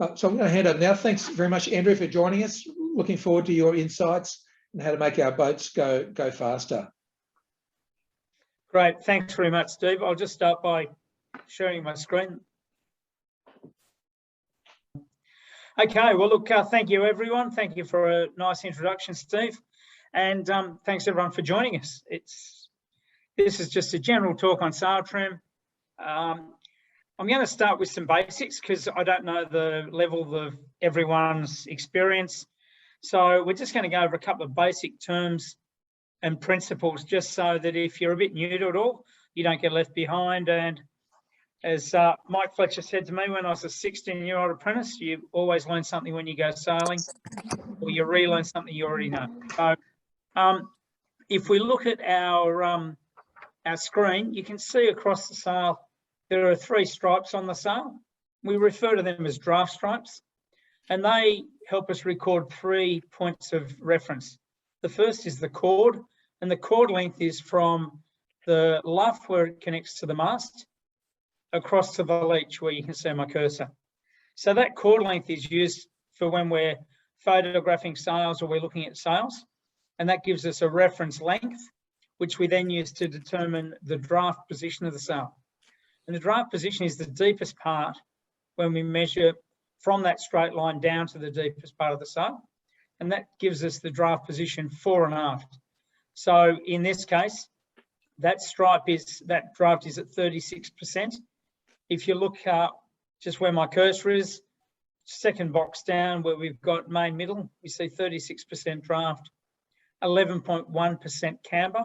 So I'm going to hand over now. Thanks very much, Andrew, for joining us. Looking forward to your insights and how to make our boats go faster. Great. Thanks very much, Steve. I'll just start by sharing my screen. Okay. Well, look, thank you, everyone. Thank you for a nice introduction, Steve. And thanks, everyone, for joining us. This is just a general talk on sail trim. I'm going to start with some basics because I don't know the level of everyone's experience. So we're just going to go over a couple of basic terms and principles just so that if you're a bit new to it all, you don't get left behind. And as Mike Fletcher said to me when I was a 16-year-old apprentice, you always learn something when you go sailing, or you relearn something you already know. So if we look at our screen, you can see across the sail, there are 3 stripes on the sail. We refer to them as draught stripes, and they help us record 3 points of reference. The first is the chord, and the chord length is from the luff where it connects to the mast across to the leech where you can see my cursor. So that chord length is used for when we're photographing sails or we're looking at sails, and that gives us a reference length, which we then use to determine the draft position of the sail. And the draft position is the deepest part when we measure from that straight line down to the deepest part of the sail. And that gives us the draft position fore and aft. So in this case, that draft is at 36%. If you look just where my cursor is, second box down where we've got main middle, we see 36% draft, 11.1% camber,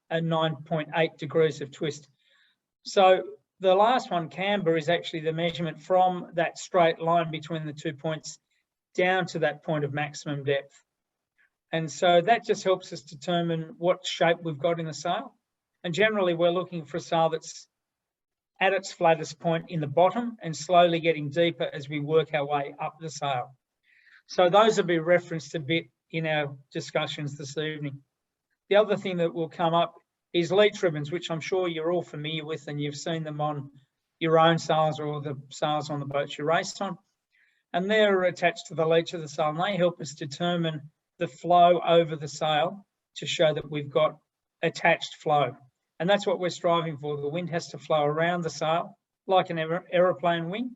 and 9.8 degrees of twist. So the last one, camber, is actually the measurement from that straight line between the 2 points down to that point of maximum depth. And so that just helps us determine what shape we've got in the sail. And generally, we're looking for a sail that's at its flattest point in the bottom and slowly getting deeper as we work our way up the sail. So those will be referenced a bit in our discussions this evening. The other thing that will come up is leech ribbons, which I'm sure you're all familiar with and you've seen them on your own sails or the sails on the boats you raced on. And they're attached to the leech of the sail, and they help us determine the flow over the sail to show that we've got attached flow. And that's what we're striving for. The wind has to flow around the sail like an aeroplane wing.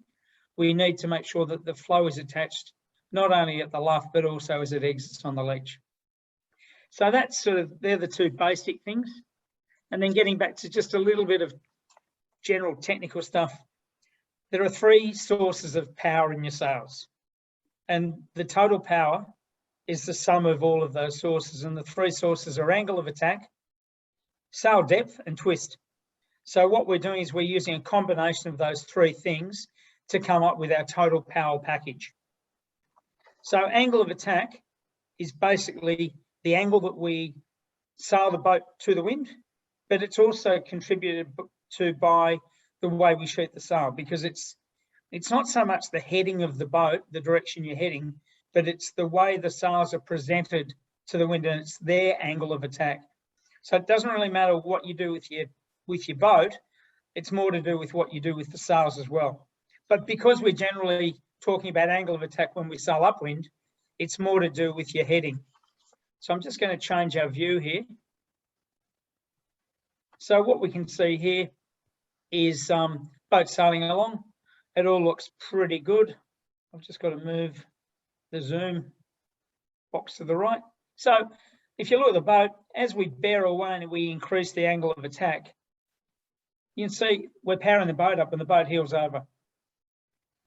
We need to make sure that the flow is attached not only at the luff, but also as it exits on the leech. So that's they're the 2 basic things. And then getting back to just a little bit of general technical stuff, there are 3 sources of power in your sails. And the total power is the sum of all of those sources. And the 3 sources are angle of attack, sail depth, and twist. So what we're doing is we're using a combination of those 3 things to come up with our total power package. So angle of attack is basically the angle that we sail the boat to the wind, but it's also contributed to by the way we shoot the sail, because it's not so much the heading of the boat, the direction you're heading, but it's the way the sails are presented to the wind, and it's their angle of attack. So it doesn't really matter what you do with your boat, it's more to do with what you do with the sails as well. But because we're generally talking about angle of attack when we sail upwind, it's more to do with your heading. So I'm just going to change our view here. So what we can see here is boat sailing along. It all looks pretty good. I've just got to move the zoom box to the right. So if you look at the boat, as we bear away and we increase the angle of attack, you can see we're powering the boat up and the boat heels over.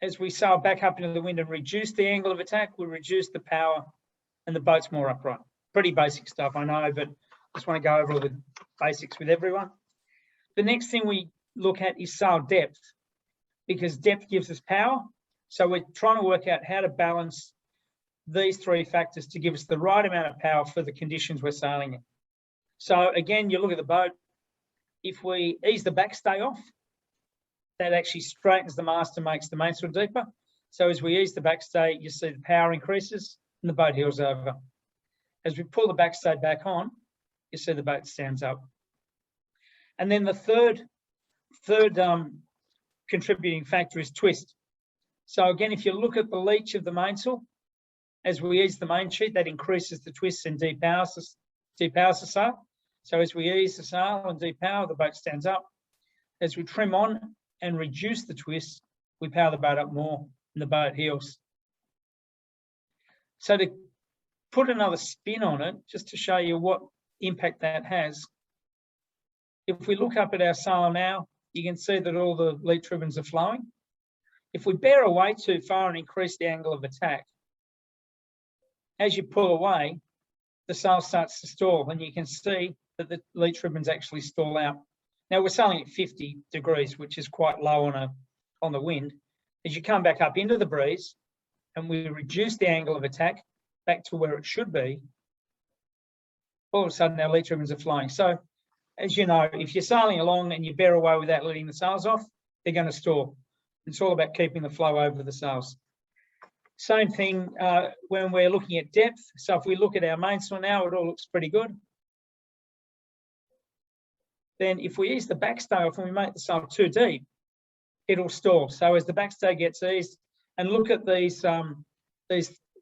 As we sail back up into the wind and reduce the angle of attack, we reduce the power and the boat's more upright. Pretty basic stuff, I know, but I just want to go over all the basics with everyone. The next thing we look at is sail depth, because depth gives us power. So we're trying to work out how to balance these 3 factors to give us the right amount of power for the conditions we're sailing in. So again, you look at the boat. If we ease the backstay off, that actually straightens the mast and makes the mainsail deeper. So as we ease the backstay, you see the power increases and the boat heels over. As we pull the backstay back on, you see the boat stands up. And then the third contributing factor is twist. So again, if you look at the leech of the mainsail, as we ease the main sheet, that increases the twists and depowers the sail. So as we ease the sail and depower, the boat stands up. As we trim on and reduce the twists, we power the boat up more and the boat heels. So to put another spin on it, just to show you what impact that has, if we look up at our sail now, you can see that all the leech ribbons are flowing. If we bear away too far and increase the angle of attack, as you pull away, the sail starts to stall, and you can see that the leech ribbons actually stall out. Now we're sailing at 50 degrees, which is quite low on the wind. As you come back up into the breeze and we reduce the angle of attack back to where it should be, all of a sudden our leech ribbons are flowing. So as you know, if you're sailing along and you bear away without letting the sails off, they're going to stall. It's all about keeping the flow over the sails. Same thing when we're looking at depth. So if we look at our mainsail now, it all looks pretty good. Then if we ease the backstay off and we make the sail too deep, it'll stall. So as the backstay gets eased, and look at these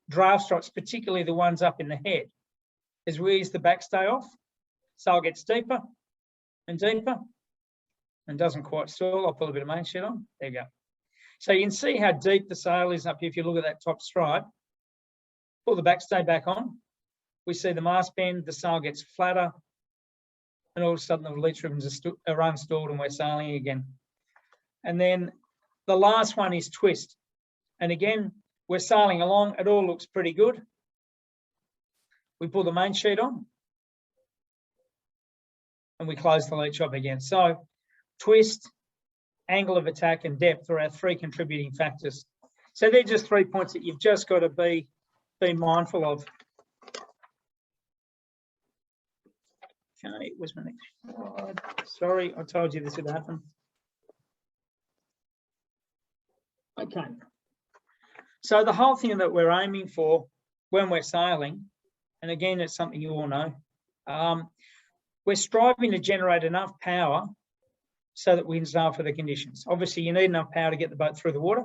draught stripes, particularly the ones up in the head. As we ease the backstay off, sail gets deeper and deeper and doesn't quite stall. I'll pull a bit of main sheet on. There you go. So you can see how deep the sail is up here if you look at that top stripe. Pull the backstay back on. We see the mast bend, the sail gets flatter, and all of a sudden the leech ribbons are unstalled and we're sailing again. And then the last one is twist. And again, we're sailing along. It all looks pretty good. We pull the main sheet on and we close the leech up again. So twist, angle of attack and depth are our three contributing factors. So they're just 3 points that you've just got to be mindful of. Okay, where's my next slide? Sorry, I told you this would happen. Okay. So the whole thing that we're aiming for when we're sailing, and again, it's something you all know, we're striving to generate enough power so that we can sail for the conditions. Obviously, you need enough power to get the boat through the water.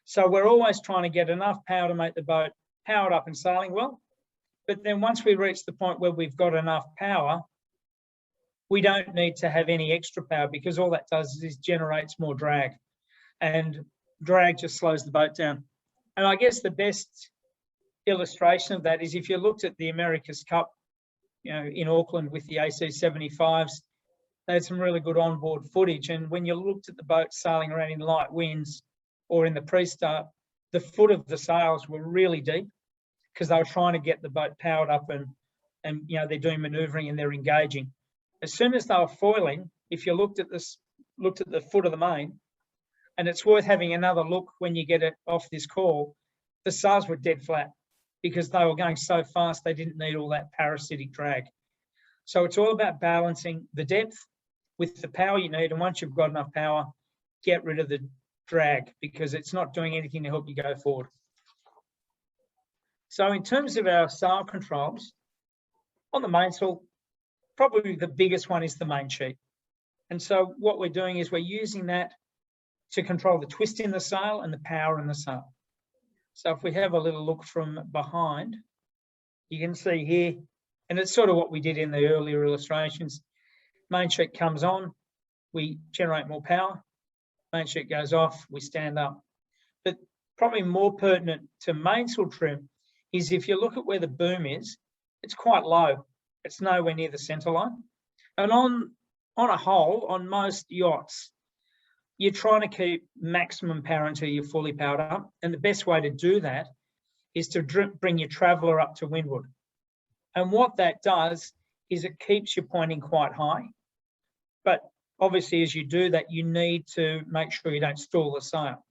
So we're always trying to get enough power to make the boat powered up and sailing well. But then once we reach the point where we've got enough power, we don't need to have any extra power, because all that does is generates more drag, and drag just slows the boat down. And I guess the best illustration of that is if you looked at the America's Cup, in Auckland with the AC75s, they had some really good onboard footage. And when you looked at the boat sailing around in light winds or in the pre-start, the foot of the sails were really deep because they were trying to get the boat powered up and they're doing manoeuvring and they're engaging. As soon as they were foiling, if you looked at the foot of the main, and it's worth having another look when you get it off this call, the sails were dead flat because they were going so fast they didn't need all that parasitic drag. So it's all about balancing the depth with the power you need, and once you've got enough power, get rid of the drag because it's not doing anything to help you go forward. So in terms of our sail controls, on the mainsail, probably the biggest one is the main sheet. And so what we're doing is we're using that to control the twist in the sail and the power in the sail. So if we have a little look from behind, you can see here, and it's sort of what we did in the earlier illustrations. Main sheet comes on, we generate more power. Main sheet goes off, we stand up. But probably more pertinent to mainsail trim is if you look at where the boom is, it's quite low. It's nowhere near the centre line. And on a whole, on most yachts, you're trying to keep maximum power until you're fully powered up. And the best way to do that is to bring your traveller up to windward. And what that does is it keeps you pointing quite high. But obviously, as you do that, you need to make sure you don't stall the sail.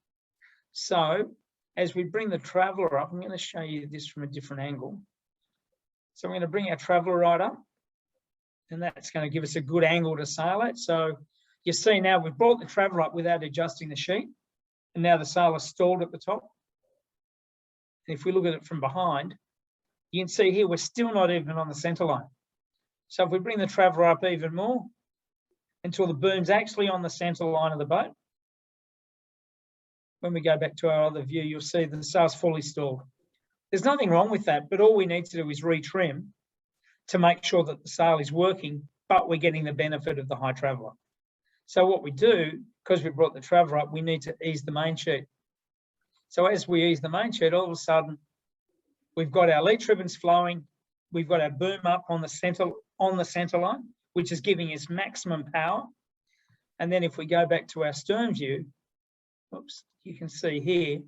So as we bring the traveller up, I'm going to show you this from a different angle. So I'm going to bring our traveller right up, and that's going to give us a good angle to sail at. So you see now we've brought the traveller up without adjusting the sheet, and now the sail is stalled at the top. And if we look at it from behind, you can see here we're still not even on the centre line. So if we bring the traveller up even more, until the boom's actually on the centre line of the boat, when we go back to our other view, you'll see the sail's fully stalled. There's nothing wrong with that, but all we need to do is retrim to make sure that the sail is working, but we're getting the benefit of the high traveller. So what we do, because we brought the traveller up, we need to ease the main sheet. So as we ease the main sheet, all of a sudden, we've got our leech ribbons flowing, we've got our boom up on the centre line, which is giving us maximum power. And then if we go back to our stern view, oops, you can see here,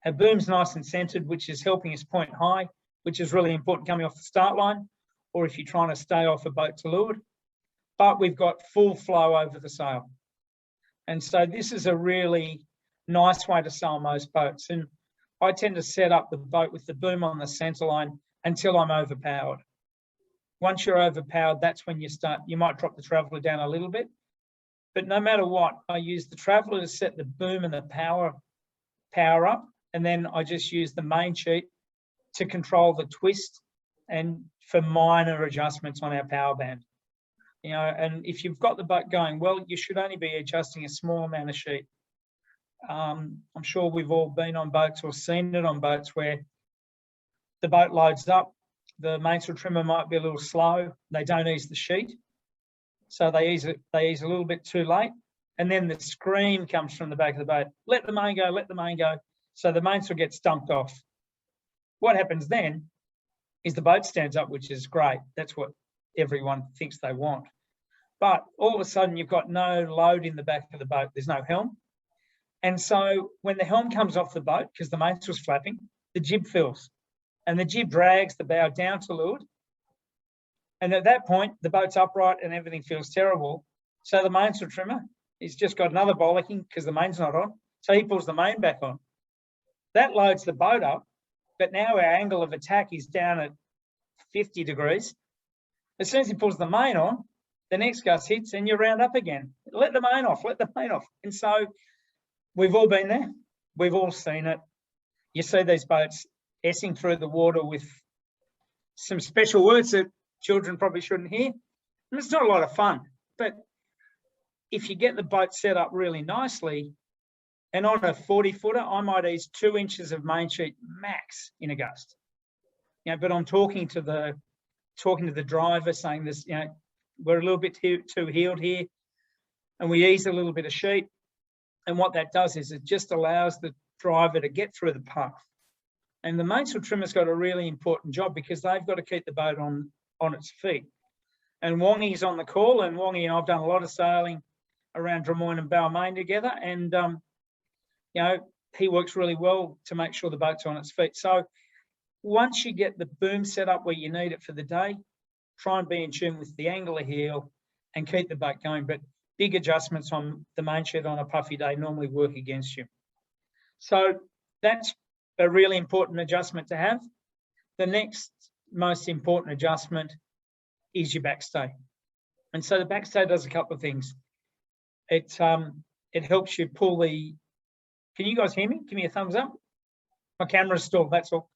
our boom's nice and centred, which is helping us point high, which is really important coming off the start line, or if you're trying to stay off a boat to leeward. But we've got full flow over the sail. And so this is a really nice way to sail most boats. And I tend to set up the boat with the boom on the centre line until I'm overpowered. Once you're overpowered, that's when you might drop the traveller down a little bit. But no matter what, I use the traveller to set the boom and the power up. And then I just use the main sheet to control the twist and for minor adjustments on our power band. You know, and if you've got the boat going well, you should only be adjusting a small amount of sheet. I'm sure we've all been on boats or seen it on boats where the boat loads up, the mainsail trimmer might be a little slow, they don't ease the sheet, so they ease a little bit too late, and then the scream comes from the back of the boat, let the main go, let the main go, so the mainsail gets dumped off. What happens then is the boat stands up, which is great, that's what everyone thinks they want. But all of a sudden you've got no load in the back of the boat, there's no helm. And so when the helm comes off the boat, because the mainsail's flapping, the jib fills. And the jib drags the bow down to leeward. And at that point, the boat's upright and everything feels terrible. So the mainsail trimmer, he's just got another bollocking because the main's not on. So he pulls the main back on. That loads the boat up, but now our angle of attack is down at 50 degrees. As soon as he pulls the main on, the next gust hits and you round up again. Let the main off, let the main off. And so we've all been there. We've all seen it. You see these boats S-ing through the water with some special words that children probably shouldn't hear. And it's not a lot of fun. But if you get the boat set up really nicely, and on a 40-footer, I might ease 2 inches of main sheet max in a gust. You know, but I'm talking to the driver saying this, you know, we're a little bit too heeled here, and we ease a little bit of sheet. And what that does is it just allows the driver to get through the path. And the mainsail trimmer's got a really important job because they've got to keep the boat on its feet. And Wongy's on the call, and Wongy and I've done a lot of sailing around Drummoyne and Balmain together, and you know, he works really well to make sure the boat's on its feet. So once you get the boom set up where you need it for the day, try and be in tune with the angle of heel and keep the boat going. But big adjustments on the main sheet on a puffy day normally work against you. So that's a really important adjustment to have. The next most important adjustment is your backstay. And so the backstay does a couple of things. It helps you pull the, can you guys hear me? Give me a thumbs up. My camera's stalled, that's all.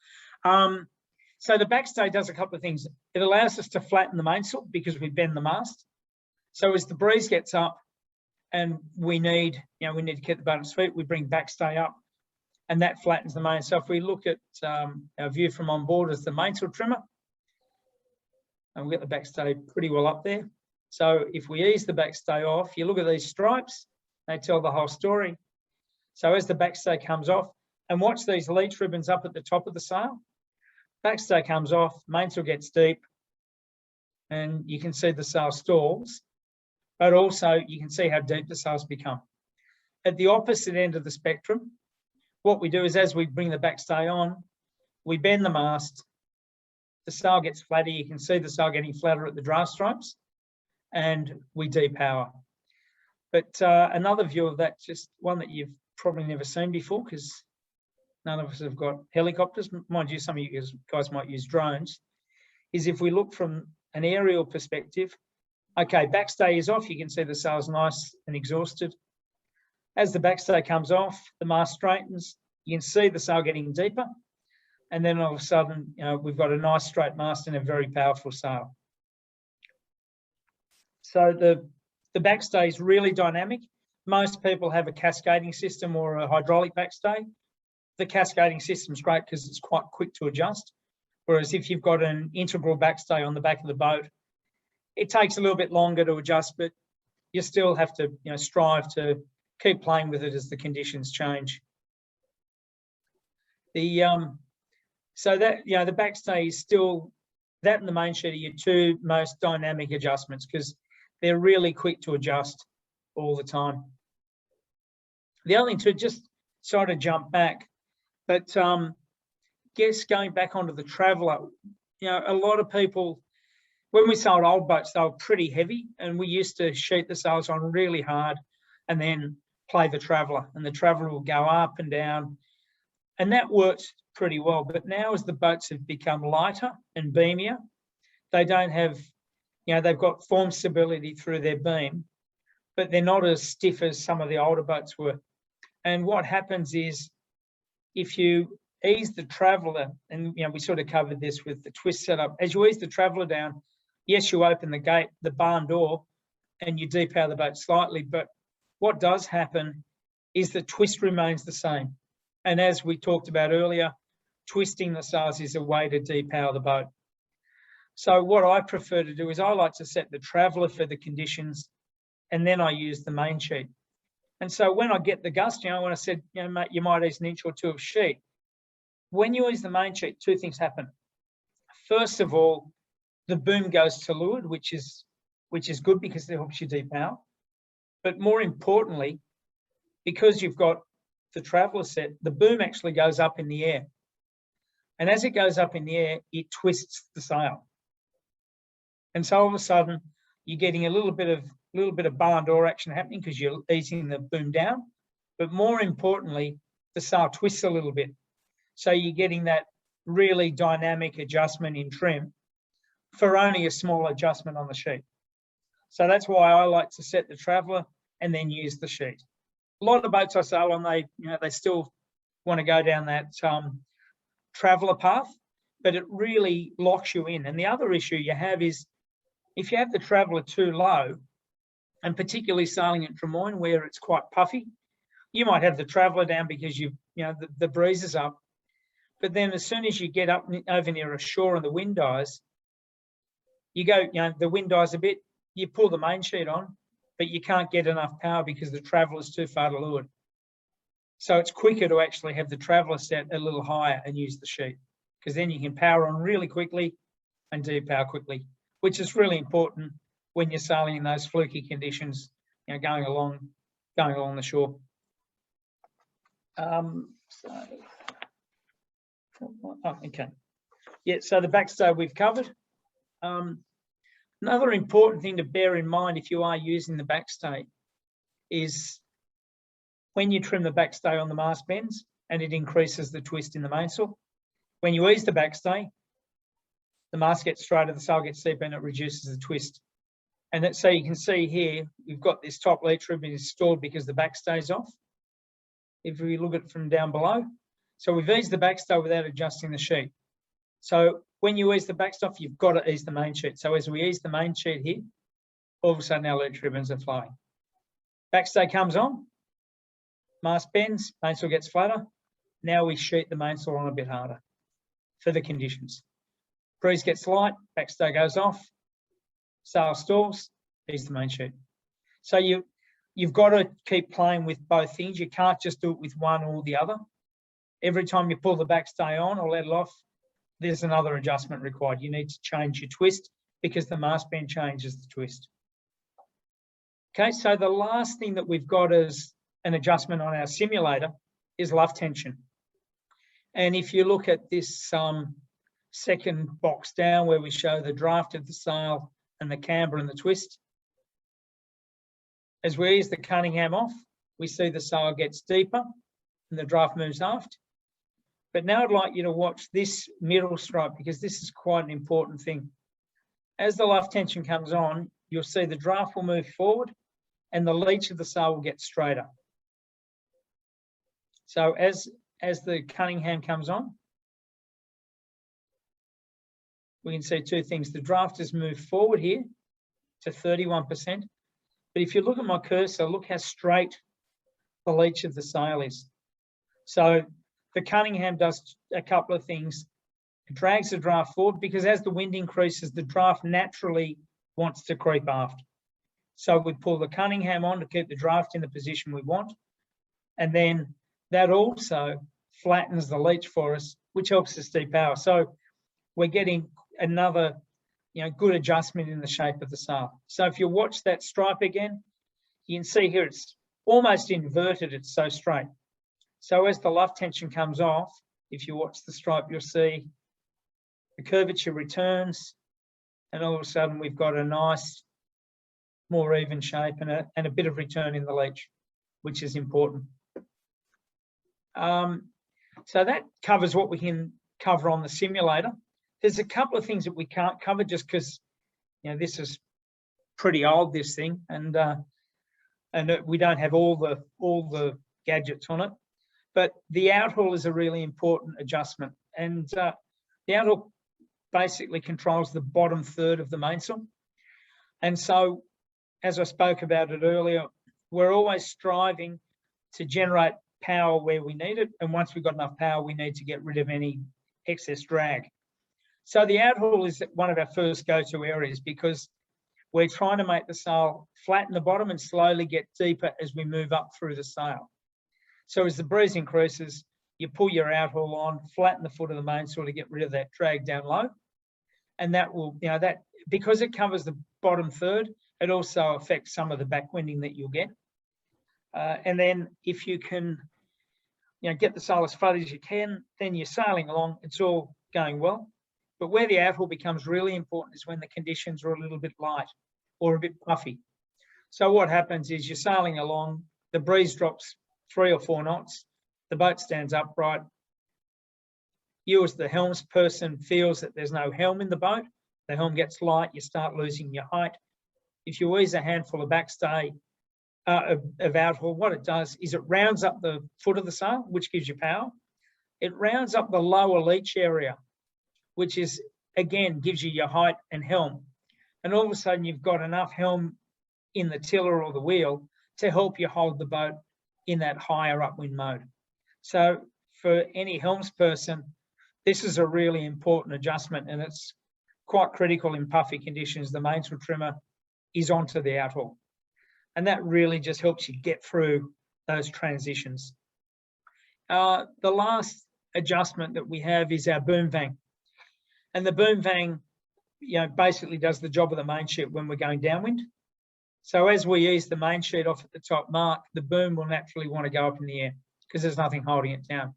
So the backstay does a couple of things. It allows us to flatten the mainsail because we bend the mast. So as the breeze gets up and we need to keep the boat on its feet, we bring backstay up and that flattens the mainsail. So if we look at our view from on board as the mainsail trimmer, and we'll get the backstay pretty well up there. So if we ease the backstay off, you look at these stripes, they tell the whole story. So as the backstay comes off, and watch these leech ribbons up at the top of the sail, backstay comes off, mainsail gets deep, and you can see the sail stalls, but also you can see how deep the sails become. At the opposite end of the spectrum, what we do is as we bring the backstay on, we bend the mast, the sail gets flatter, you can see the sail getting flatter at the draught stripes, and we depower. But another view of that, just one that you've probably never seen before, because none of us have got helicopters, mind you, some of you guys might use drones, is if we look from an aerial perspective, okay, backstay is off, you can see the sail's nice and exhausted. As the backstay comes off, the mast straightens, you can see the sail getting deeper, and then all of a sudden, we've got a nice straight mast and a very powerful sail. So the backstay is really dynamic. most people have a cascading system or a hydraulic backstay. The cascading system's great because it's quite quick to adjust. Whereas if you've got an integral backstay on the back of the boat, it takes a little bit longer to adjust, but you still have to, strive to keep playing with it as the conditions change. So that, the backstay is still, that and the main sheet are your two most dynamic adjustments because they're really quick to adjust all the time. The other thing to just sort of jump back, but guess going back onto the Traveller, a lot of people, when we sold old boats, they were pretty heavy, and we used to sheet the sails on really hard and then play the Traveller, and the Traveller will go up and down, and that worked pretty well. But now as the boats have become lighter and beamier, they don't have, they've got form stability through their beam, but they're not as stiff as some of the older boats were. And what happens is if you ease the Traveller, and we sort of covered this with the twist setup, as you ease the Traveller down, yes, you open the gate, the barn door, and you depower the boat slightly, but what does happen is the twist remains the same. And as we talked about earlier, twisting the sails is a way to depower the boat. So what I prefer to do is I like to set the Traveller for the conditions, and then I use the main sheet. And so when I get the gust, when I said, mate, you might ease an inch or two of sheet. When you use the main sheet, two things happen. First of all, the boom goes to leeward, which is good because it helps you depower. But more importantly, because you've got the Traveller set, the boom actually goes up in the air. And as it goes up in the air, it twists the sail. And so all of a sudden, you're getting a little bit of barn door action happening because you're easing the boom down. But more importantly, the sail twists a little bit. So you're getting that really dynamic adjustment in trim for only a small adjustment on the sheet. So that's why I like to set the Traveller and then use the sheet. A lot of boats I sail on, they still want to go down that Traveller path, but it really locks you in. And the other issue you have is if you have the Traveller too low, and particularly sailing at Drummoyne where it's quite puffy, you might have the Traveller down because the breeze is up. But then as soon as you get up over near a shore and the wind dies, you go, the wind dies a bit, you pull the main sheet on, but you can't get enough power because the Traveller is too far to leeward. So it's quicker to actually have the Traveller set a little higher and use the sheet, because then you can power on really quickly and depower quickly, which is really important when you're sailing in those fluky conditions, going along the shore. Okay. Yeah, so the backstay we've covered. Another important thing to bear in mind if you are using the backstay is when you trim the backstay on the mast bends and it increases the twist in the mainsail. When you ease the backstay, the mast gets straighter, the sail gets steeper, and it reduces the twist. And that, so you can see here, we've got this top leech ribbon installed because the backstay's off. If we look at it from down below, so we've eased the backstay without adjusting the sheet. So when you ease the backstay, you've got to ease the main sheet. So as we ease the main sheet here, all of a sudden our leech ribbons are flowing. Backstay comes on, mast bends, mainsail gets flatter. Now we sheet the mainsail on a bit harder for the conditions. Breeze gets light, backstay goes off, sail stalls, ease the main sheet. So you've got to keep playing with both things. You can't just do it with one or the other. Every time you pull the backstay on or let it off, there's another adjustment required. You need to change your twist because the mast bend changes the twist. Okay, so the last thing that we've got as an adjustment on our simulator is luff tension. And if you look at this second box down where we show the draft of the sail and the camber and the twist, as we ease the Cunningham off, we see the sail gets deeper and the draft moves aft. But now I'd like you to watch this middle stripe because this is quite an important thing. As the luff tension comes on, you'll see the draft will move forward and the leech of the sail will get straighter. So as the Cunningham comes on, we can see two things. The draft has moved forward here to 31%, But if you look at my cursor, look how straight the leech of the sail is. So the Cunningham does a couple of things. It drags the draft forward because as the wind increases, the draft naturally wants to creep aft. So we pull the Cunningham on to keep the draft in the position we want. And then that also flattens the leech for us, which helps us depower. So we're getting another, good adjustment in the shape of the sail. So if you watch that stripe again, you can see here it's almost inverted, it's so straight. So as the luff tension comes off, if you watch the stripe, you'll see the curvature returns, and all of a sudden we've got a nice, more even shape and a bit of return in the leech, which is important. So that covers what we can cover on the simulator. There's a couple of things that we can't cover just because, this is pretty old, this thing, and we don't have all the gadgets on it. But the outhaul is a really important adjustment, and the outhaul basically controls the bottom third of the mainsail. And so, as I spoke about it earlier, we're always striving to generate power where we need it, and once we've got enough power, we need to get rid of any excess drag. So the outhaul is one of our first go-to areas because we're trying to make the sail flatten the bottom and slowly get deeper as we move up through the sail. So as the breeze increases, you pull your outhaul on, flatten the foot of the mainsail to get rid of that drag down low. And that will, that because it covers the bottom third, it also affects some of the backwinding that you'll get. And then if you can, get the sail as flat as you can, then you're sailing along, it's all going well. But where the outhaul becomes really important is when the conditions are a little bit light or a bit puffy. So what happens is you're sailing along, the breeze drops 3 or 4 knots, the boat stands upright. You as the helms person feels that there's no helm in the boat. The helm gets light, you start losing your height. If you ease a handful of backstay of outhaul, what it does is it rounds up the foot of the sail, which gives you power. It rounds up the lower leech area, which is, again, gives you your height and helm. And all of a sudden, you've got enough helm in the tiller or the wheel to help you hold the boat in that higher upwind mode. So for any helms person, this is a really important adjustment, and it's quite critical in puffy conditions. The mainsail trimmer is onto the outhaul. And that really just helps you get through those transitions. The last adjustment that we have is our boom vang. And the boom vang, basically does the job of the main sheet when we're going downwind. So as we ease the main sheet off at the top mark, the boom will naturally want to go up in the air because there's nothing holding it down.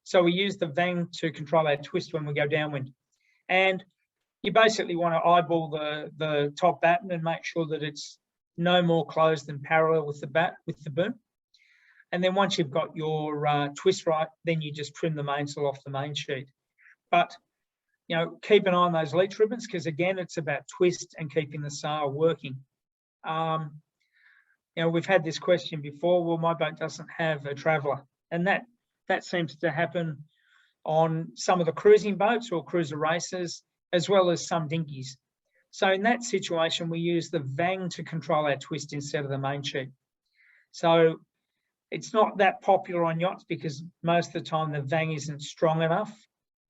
So we use the vang to control our twist when we go downwind. And you basically want to eyeball the top batten and make sure that it's no more closed than parallel with the boom. And then once you've got your twist right, then you just trim the mainsail off the main sheet. But keep an eye on those leech ribbons because again, it's about twist and keeping the sail working. We've had this question before. Well, my boat doesn't have a traveller, and that seems to happen on some of the cruising boats or cruiser racers, as well as some dinghies. So in that situation, we use the vang to control our twist instead of the main sheet. So it's not that popular on yachts because most of the time the vang isn't strong enough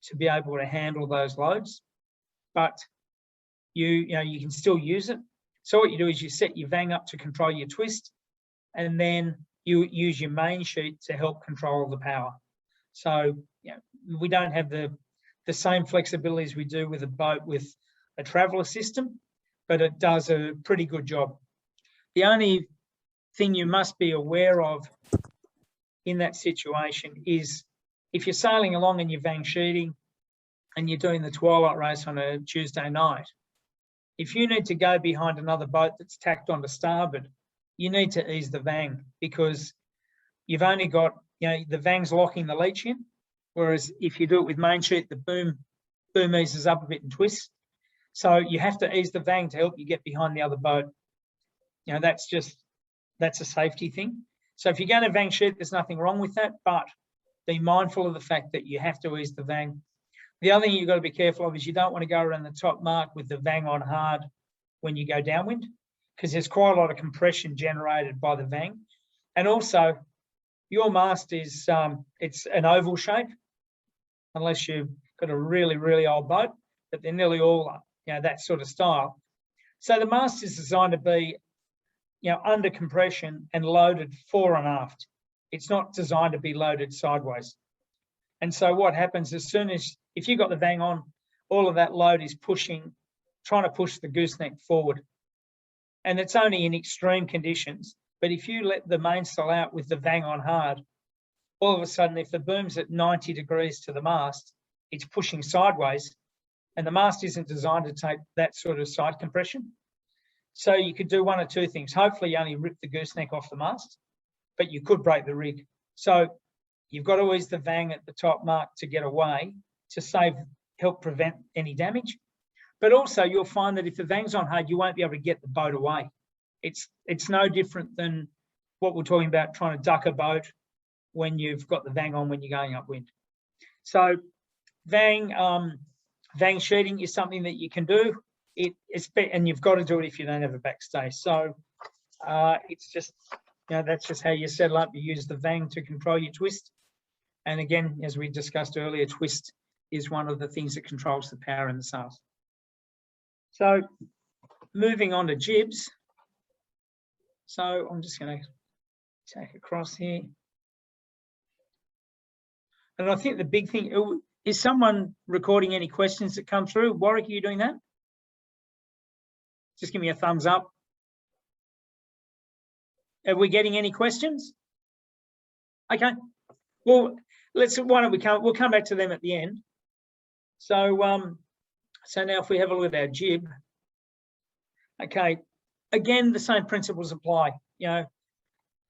to be able to handle those loads, but you can still use it. So what you do is you set your vang up to control your twist, and then you use your main sheet to help control the power. So we don't have the same flexibility as we do with a boat with a traveller system, but it does a pretty good job. The only thing you must be aware of in that situation is if you're sailing along and you're vang sheeting and you're doing the twilight race on a Tuesday night, if you need to go behind another boat that's tacked onto starboard, you need to ease the vang because you've only got, the vang's locking the leech in, whereas if you do it with main sheet, the boom eases up a bit and twists. So you have to ease the vang to help you get behind the other boat. That's a safety thing. So if you're going to vang sheet, there's nothing wrong with that, but be mindful of the fact that you have to ease the vang. The other thing you've got to be careful of is you don't want to go around the top mark with the vang on hard when you go downwind, because there's quite a lot of compression generated by the vang. And also, your mast is, it's an oval shape, unless you've got a really, really old boat, but they're nearly all, that sort of style. So the mast is designed to be, under compression and loaded fore and aft. It's not designed to be loaded sideways. And so what happens as soon as, if you've got the vang on, all of that load is trying to push the gooseneck forward. And it's only in extreme conditions. But if you let the mainsail out with the vang on hard, all of a sudden, if the boom's at 90 degrees to the mast, it's pushing sideways, and the mast isn't designed to take that sort of side compression. So you could do one or two things. Hopefully you only rip the gooseneck off the mast, but you could break the rig. So you've got always the vang at the top mark to get away, to help prevent any damage. But also you'll find that if the vang's on hard, you won't be able to get the boat away. It's no different than what we're talking about, trying to duck a boat when you've got the vang on when you're going upwind. So vang sheeting is something that you can do. And you've got to do it if you don't have a backstay. So it's just, that's just how you settle up. You use the vang to control your twist. And again, as we discussed earlier, twist is one of the things that controls the power in the sails. So moving on to jibs. So I'm just going to take across here. And I think the big thing, is someone recording any questions that come through? Warwick, are you doing that? Just give me a thumbs up. Are we getting any questions? Okay. Well, why don't we'll come back to them at the end. So, so now if we have a look at our jib, okay, again, the same principles apply.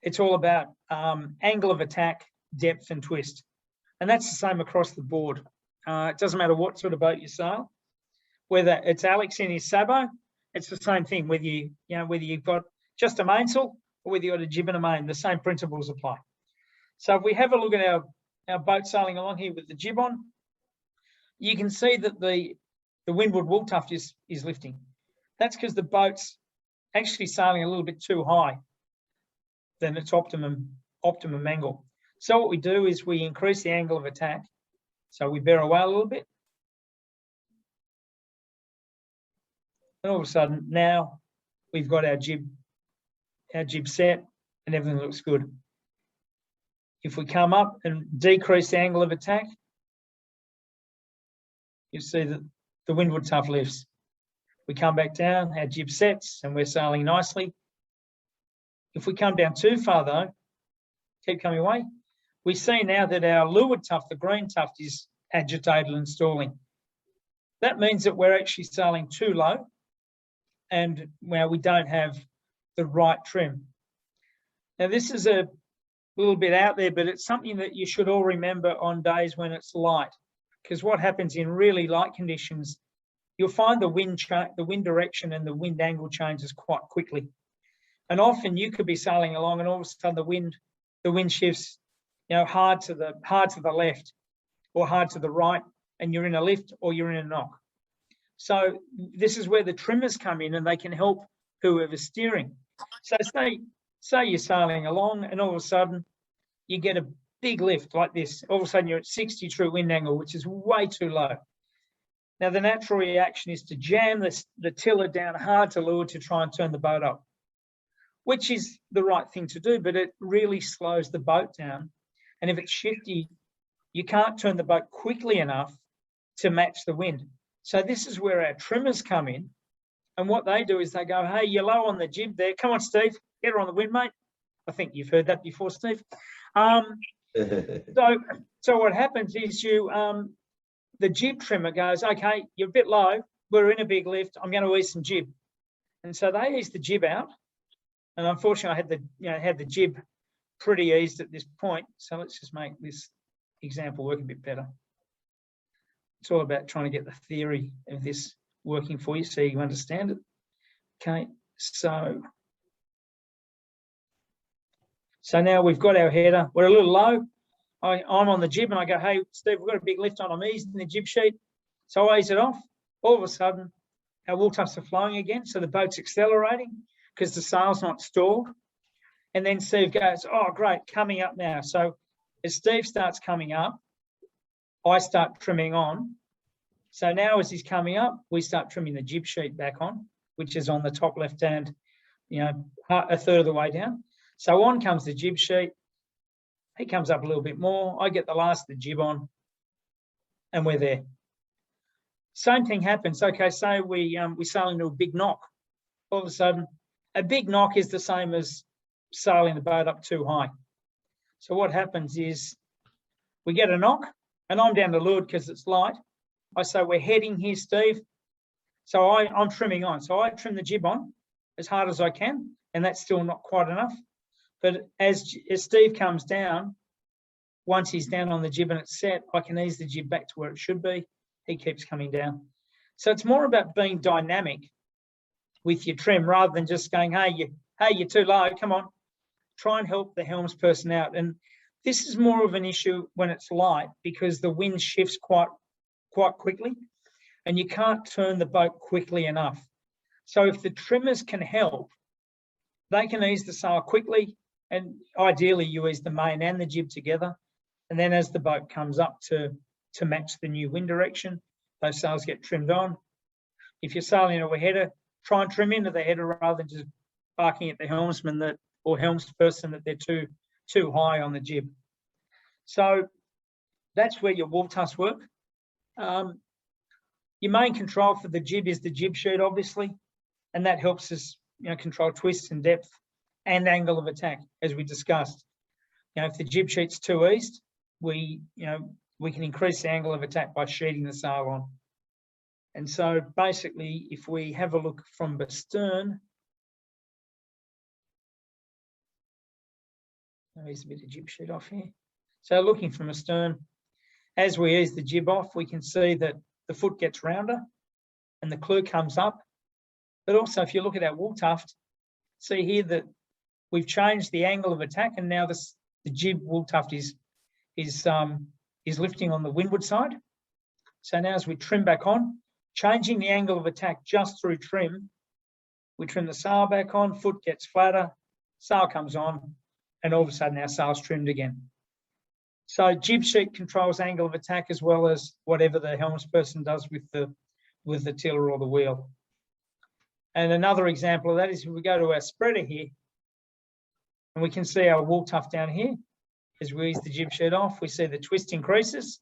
It's all about angle of attack, depth and twist. And that's the same across the board. It doesn't matter what sort of boat you sail, whether it's Alex in his Sabo, it's the same thing, whether you've got just a mainsail or whether you've got a jib and a main, the same principles apply. So if we have a look at our boat sailing along here with the jib on, you can see that the windward wool tuft is lifting. That's because the boat's actually sailing a little bit too high than its optimum angle. So what we do is we increase the angle of attack. So we bear away a little bit. And all of a sudden now we've got our jib set and everything looks good. If we come up and decrease the angle of attack, you see that the windward tuft lifts. We come back down, our jib sets, and we're sailing nicely. If we come down too far though, keep coming away, we see now that our leeward tuft, the green tuft, is agitated and stalling. That means that we're actually sailing too low and we don't have the right trim. Now this is a little bit out there, but it's something that you should all remember on days when it's light, because what happens in really light conditions, you'll find the wind direction and the wind angle changes quite quickly. And often you could be sailing along and all of a sudden the wind shifts, hard to the left or hard to the right, and you're in a lift or you're in a knock. So this is where the trimmers come in and they can help whoever's steering. So say you're sailing along and all of a sudden you get a big lift like this. All of a sudden you're at 60 true wind angle, which is way too low. Now the natural reaction is to jam the tiller down hard to leeward to try and turn the boat up, which is the right thing to do, but it really slows the boat down. And if it's shifty, you can't turn the boat quickly enough to match the wind. So this is where our trimmers come in. And what they do is they go, hey, you're low on the jib there. Come on, Steve, get her on the wind, mate. I think you've heard that before, Steve. So what happens is the jib trimmer goes, okay, you're a bit low. We're in a big lift. I'm going to ease some jib. And so they ease the jib out. And unfortunately, I had the jib pretty eased at this point. So let's just make this example work a bit better. It's all about trying to get the theory of this working for you so you understand it. Okay, so now we've got our header. We're a little low. I'm on the jib and I go, hey, Steve, we've got a big lift on. I'm easing the jib sheet. So I ease it off. All of a sudden, our wool tufts are flowing again. So the boat's accelerating because the sail's not stalled. And then Steve goes, oh, great, coming up now. So as Steve starts coming up, I start trimming on. So now as he's coming up, we start trimming the jib sheet back on, which is on the top left-hand, a third of the way down. So on comes the jib sheet. He comes up a little bit more. I get the last of the jib on, and we're there. Same thing happens. Okay, so we sail into a big knock. All of a sudden, a big knock is the same as sailing the boat up too high. So what happens is we get a knock, and I'm down the leeward because it's light. I say, we're heading here, Steve. So I'm trimming on. So I trim the jib on as hard as I can, and that's still not quite enough. But as Steve comes down, once he's down on the jib and it's set, I can ease the jib back to where it should be. He keeps coming down. So it's more about being dynamic with your trim rather than just going, hey, you're too low, come on. Try and help the helms person out. And this is more of an issue when it's light because the wind shifts quite quickly and you can't turn the boat quickly enough. So if the trimmers can help, they can ease the sail quickly, and ideally you ease the main and the jib together. And then as the boat comes up to match the new wind direction, those sails get trimmed on. If you're sailing into a header, try and trim into the header rather than just barking at the helmsman or helmsperson that they're too high on the jib. So that's where your wool tufts work. Your main control for the jib is the jib sheet, obviously, and that helps us, control twists and depth and angle of attack, as we discussed. If the jib sheet's too east, we can increase the angle of attack by sheeting the sail on. And so basically, if we have a look from the stern, there's a bit of jib sheet off here. So looking from astern, as we ease the jib off, we can see that the foot gets rounder and the clew comes up. But also, if you look at our wool tuft, see here that we've changed the angle of attack, and now the jib wool tuft is lifting on the windward side. So now as we trim back on, changing the angle of attack just through trim, we trim the sail back on, foot gets flatter, sail comes on, and all of a sudden our sail's trimmed again. So jib sheet controls angle of attack as well as whatever the helmsperson does with the tiller or the wheel. And another example of that is if we go to our spreader here, and we can see our wool tuft down here. As we ease the jib sheet off, we see the twist increases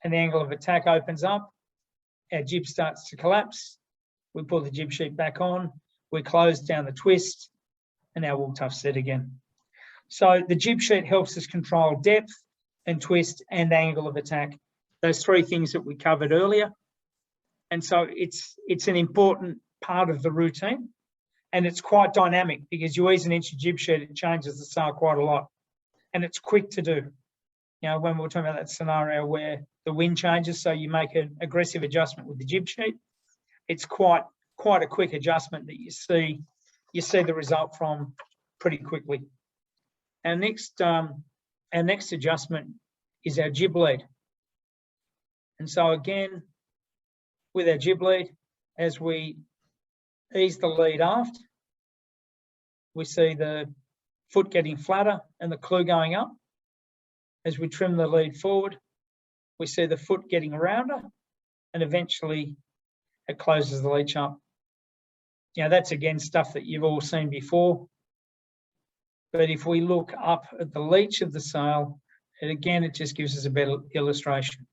and the angle of attack opens up. Our jib starts to collapse. We pull the jib sheet back on. We close down the twist and our wool tuft's set again. So the jib sheet helps us control depth and twist and angle of attack. Those three things that we covered earlier. And so it's an important part of the routine, and it's quite dynamic because you ease an inch of jib sheet, it changes the sail quite a lot, and it's quick to do. When we were talking about that scenario where the wind changes, so you make an aggressive adjustment with the jib sheet, it's quite a quick adjustment that you see the result from pretty quickly. Our next adjustment is our jib lead. And so again, with our jib lead, as we ease the lead aft, we see the foot getting flatter and the clew going up. As we trim the lead forward, we see the foot getting rounder, and eventually it closes the leech up. That's again stuff that you've all seen before. But if we look up at the leech of the sail, it just gives us a better illustration.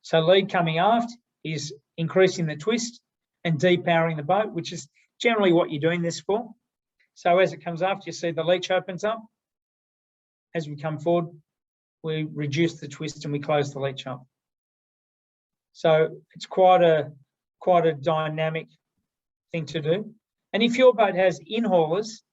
So lead coming aft is increasing the twist and depowering the boat, which is generally what you're doing this for. So as it comes aft, you see the leech opens up. As we come forward, we reduce the twist and we close the leech up. So it's quite a dynamic thing to do. And if your boat has in-haulers,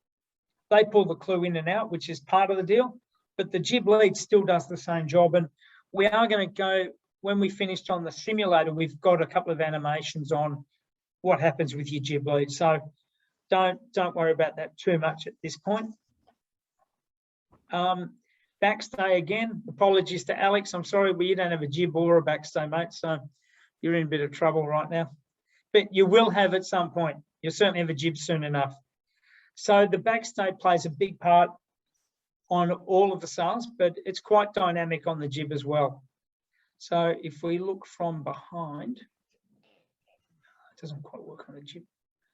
they pull the clew in and out, which is part of the deal, but the jib lead still does the same job. And we are going to go, when we finished on the simulator, we've got a couple of animations on what happens with your jib lead. So don't worry about that too much at this point. Backstay again, apologies to Alex. I'm sorry, but you don't have a jib or a backstay, mate. So you're in a bit of trouble right now, but you will have at some point. You'll certainly have a jib soon enough. So the backstay plays a big part on all of the sails, but it's quite dynamic on the jib as well. So if we look from behind, it doesn't quite work on the jib.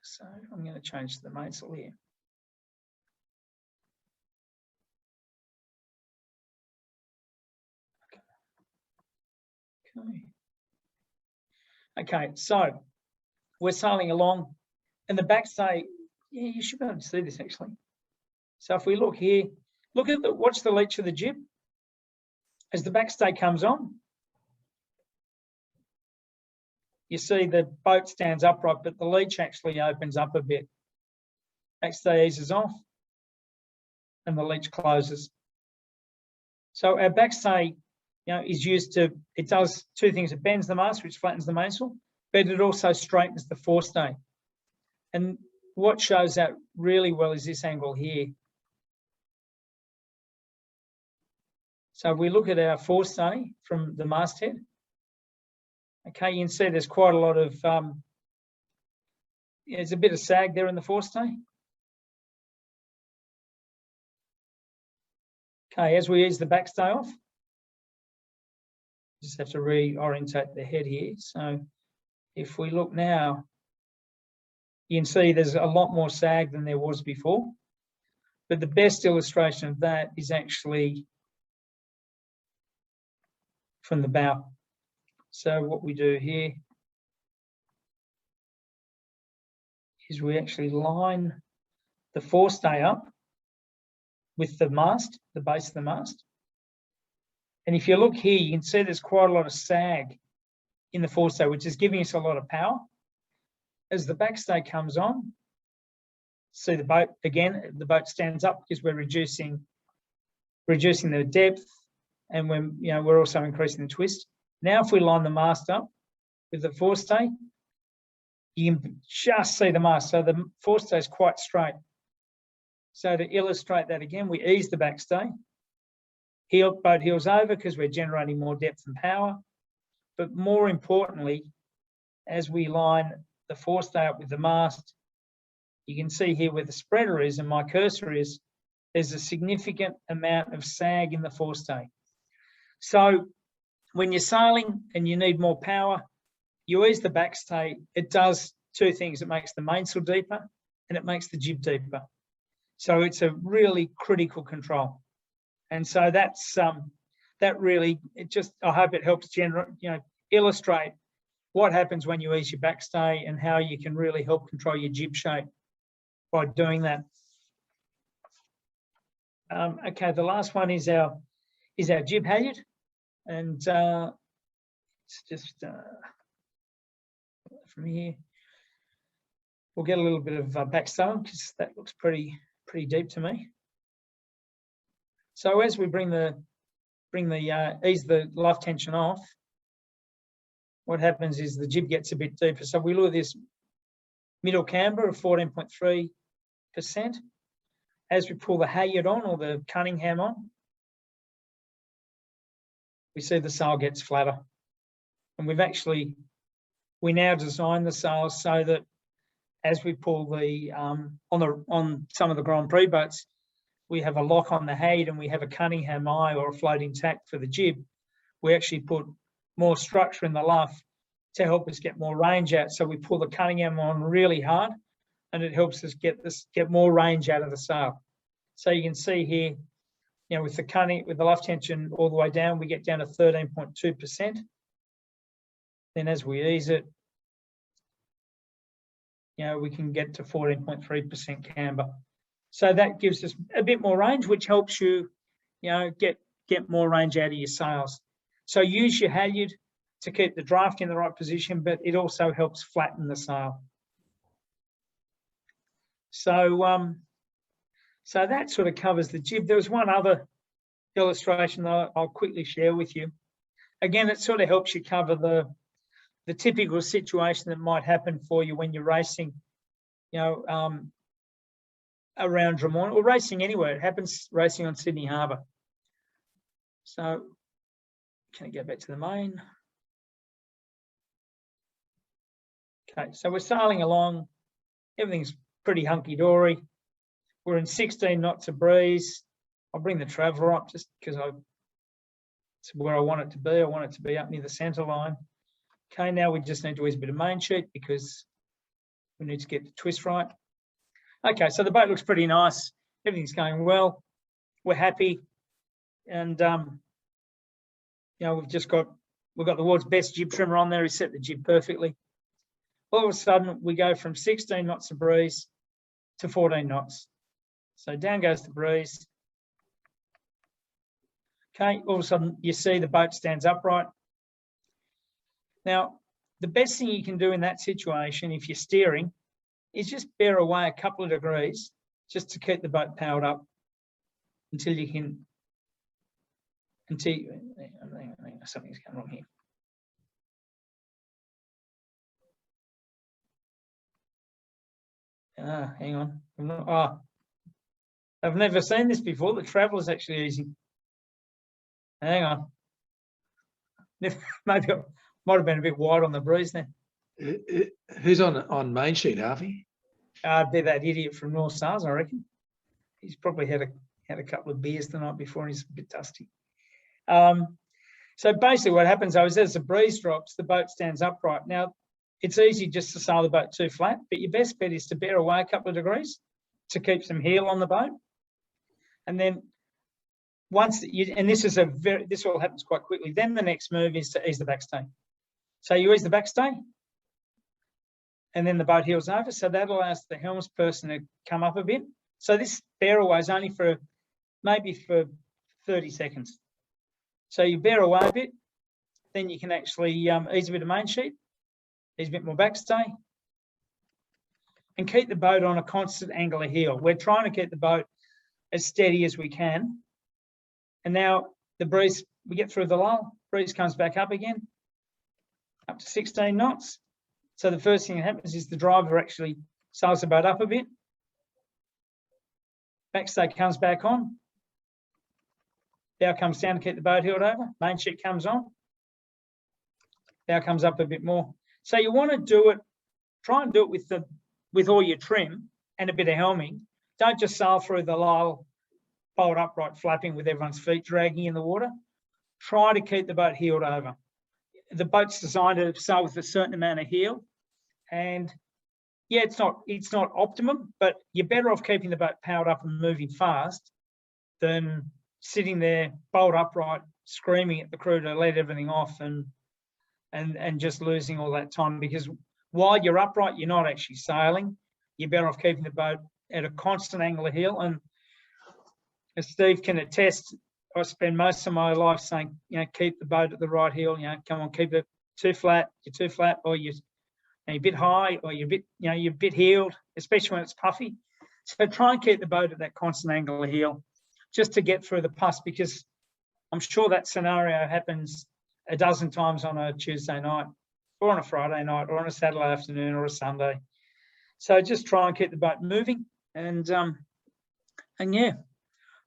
So I'm going to change to the mainsail here. Okay, so we're sailing along, and the backstay, yeah, you should be able to see this actually. So if we look here, look at watch the leech of the jib. As the backstay comes on, you see the boat stands upright, but the leech actually opens up a bit. Backstay eases off, and the leech closes. So our backstay, is used to, it does two things. It bends the mast, which flattens the mainsail, but it also straightens the forestay. And what shows that really well is this angle here. So if we look at our forestay from the masthead, okay, you can see there's quite a lot of, there's a bit of sag there in the forestay. Okay, as we ease the backstay off, just have to reorientate the head here. So if we look now, you can see there's a lot more sag than there was before. But the best illustration of that is actually from the bow. So what we do here is we actually line the forestay up with the mast, the base of the mast. And if you look here, you can see there's quite a lot of sag in the forestay, which is giving us a lot of power. As the backstay comes on, see the boat again, the boat stands up because we're reducing the depth, and we're also increasing the twist. Now, if we line the mast up with the forestay, you can just see the mast. So the forestay is quite straight. So to illustrate that again, we ease the backstay. Boat heels over because we're generating more depth and power. But more importantly, as we line the forestay up with the mast, you can see here where the spreader is and my cursor is, there's a significant amount of sag in the forestay. So when you're sailing and you need more power, you ease the backstay. It does two things. It makes the mainsail deeper and it makes the jib deeper. So it's a really critical control. And so that's that really, I hope it helps illustrate what happens when you ease your backstay and how you can really help control your jib shape by doing that. Okay, the last one is our jib halyard, and it's just from here. We'll get a little bit of backstay because that looks pretty deep to me. So as we ease the life tension off, what happens is the jib gets a bit deeper. So we look at this middle camber of 14.3%. As we pull the halyard on or the Cunningham on, we see the sail gets flatter. And we now design the sails so that as we pull on some of the Grand Prix boats, we have a lock on the halyard and we have a Cunningham eye or a floating tack for the jib. We actually put more structure in the luff to help us get more range out. So we pull the Cunningham on really hard and it helps us get more range out of the sail. So you can see here, with the luff tension all the way down, we get down to 13.2%. Then as we ease it, we can get to 14.3% camber. So that gives us a bit more range, which helps you, get more range out of your sails. So use your halyard to keep the draft in the right position, but it also helps flatten the sail. So, so that sort of covers the jib. There was one other illustration that I'll quickly share with you. Again, it sort of helps you cover the typical situation that might happen for you when you're racing, around Drummoyne or racing anywhere. It happens racing on Sydney Harbour. So can I go back to the main? Okay, so we're sailing along. Everything's pretty hunky-dory. We're in 16 knots of breeze. I'll bring the traveller up just because it's where I want it to be. I want it to be up near the centre line. Okay, now we just need to use a bit of main sheet because we need to get the twist right. Okay, so the boat looks pretty nice. Everything's going well. We're happy. And, you know, we've got the world's best jib trimmer on there. He set the jib perfectly. All of a sudden, we go from 16 knots of breeze to 14 knots. So down goes the breeze. Okay, all of a sudden, you see the boat stands upright. Now, the best thing you can do in that situation, if you're steering, is just bear away a couple of degrees just to keep the boat powered up until you can, something's going wrong here. Hang on. I've never seen this before. The traveller's actually easy. Hang on. Maybe I might have been a bit wide on the breeze there. Who's on main sheet, Harvey? Be that idiot from North Stars, I reckon. He's probably had a couple of beers the night before and he's a bit dusty. So basically what happens though is as the breeze drops, the boat stands upright. Now, it's easy just to sail the boat too flat, but your best bet is to bear away a couple of degrees to keep some heel on the boat. And then this all happens quite quickly. Then the next move is to ease the backstay. So you ease the backstay and then the boat heels over. So that allows the helmsperson to come up a bit. So this bear away is only maybe for 30 seconds. So you bear away a bit, then you can actually ease a bit of main sheet, ease a bit more backstay, and keep the boat on a constant angle of heel. We're trying to keep the boat as steady as we can. And now the breeze, we get through the lull, breeze comes back up again, up to 16 knots. So the first thing that happens is the driver actually sails the boat up a bit. Backstay comes back on. Bow comes down to keep the boat heeled over. Main sheet comes on. Bow comes up a bit more. So you want to do it, try and do it with all your trim and a bit of helming. Don't just sail through the lull, bolt upright, flapping with everyone's feet dragging in the water. Try to keep the boat heeled over. The boat's designed to sail with a certain amount of heel. And yeah, it's not optimum, but you're better off keeping the boat powered up and moving fast than sitting there bolt upright, screaming at the crew to let everything off and just losing all that time. Because while you're upright, you're not actually sailing. You're better off keeping the boat at a constant angle of heel. And as Steve can attest, I spend most of my life saying, you know, keep the boat at the right heel. You know, come on, keep it too flat. You're too flat, or you're a bit high, or you're a bit heeled, especially when it's puffy. So try and keep the boat at that constant angle of heel, just to get through the puss, because I'm sure that scenario happens a dozen times on a Tuesday night, or on a Friday night, or on a Saturday afternoon, or a Sunday. So just try and keep the boat moving, and yeah.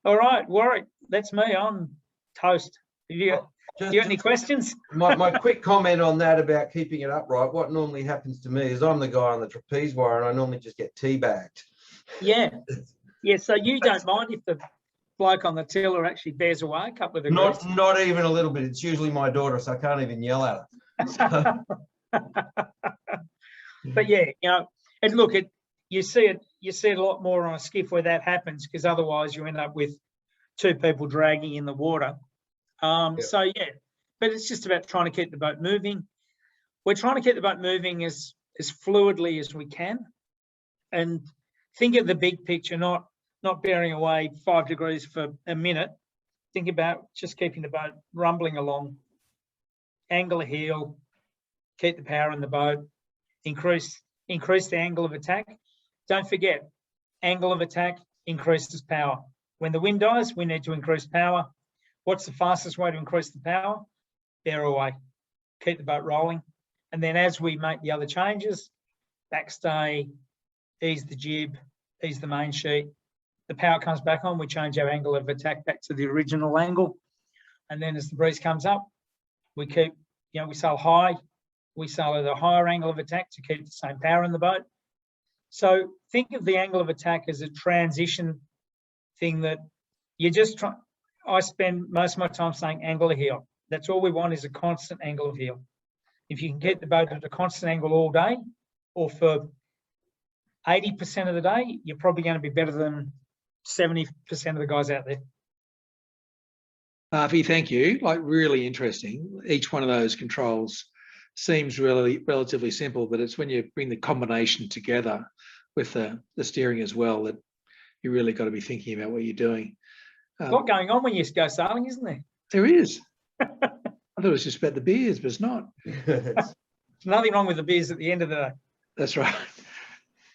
All right, Warwick, that's me. I'm toast. Do you got any questions? My quick comment on that about keeping it upright, what normally happens to me is I'm the guy on the trapeze wire and I normally just get teabagged. Yeah. Yeah, so you don't mind if the bloke on the tiller actually bears away a couple of degrees? Not even a little bit. It's usually my daughter, so I can't even yell at her. But yeah, you know, and look, you see it a lot more on a skiff where that happens, because otherwise you end up with two people dragging in the water. So yeah, but it's just about trying to keep the boat moving. We're trying to keep the boat moving as fluidly as we can, and think of the big picture, not bearing away 5 degrees for a minute. Think about just keeping the boat rumbling along, angle of heel, keep the power in the boat, increase the angle of attack. Don't forget, angle of attack increases power. When the wind dies, we need to increase power. What's the fastest way to increase the power? Bear away, keep the boat rolling. And then as we make the other changes, backstay, ease the jib, ease the main sheet, the power comes back on, we change our angle of attack back to the original angle. And then as the breeze comes up, we keep, we sail high, we sail at a higher angle of attack to keep the same power in the boat. So think of the angle of attack as a transition thing that you just try. I spend most of my time saying angle of heel. That's all we want, is a constant angle of heel. If you can get the boat at a constant angle all day, or for 80% of the day, you're probably going to be better than 70% of the guys out there. Harvey, thank you. Like, really interesting. Each one of those controls seems really relatively simple, but it's when you bring the combination together with the steering as well that you really got to be thinking about what you're doing. A lot going on when you go sailing, isn't there? There is. I thought it was just about the beers, but it's not. There's nothing wrong with the beers at the end of the day. That's right.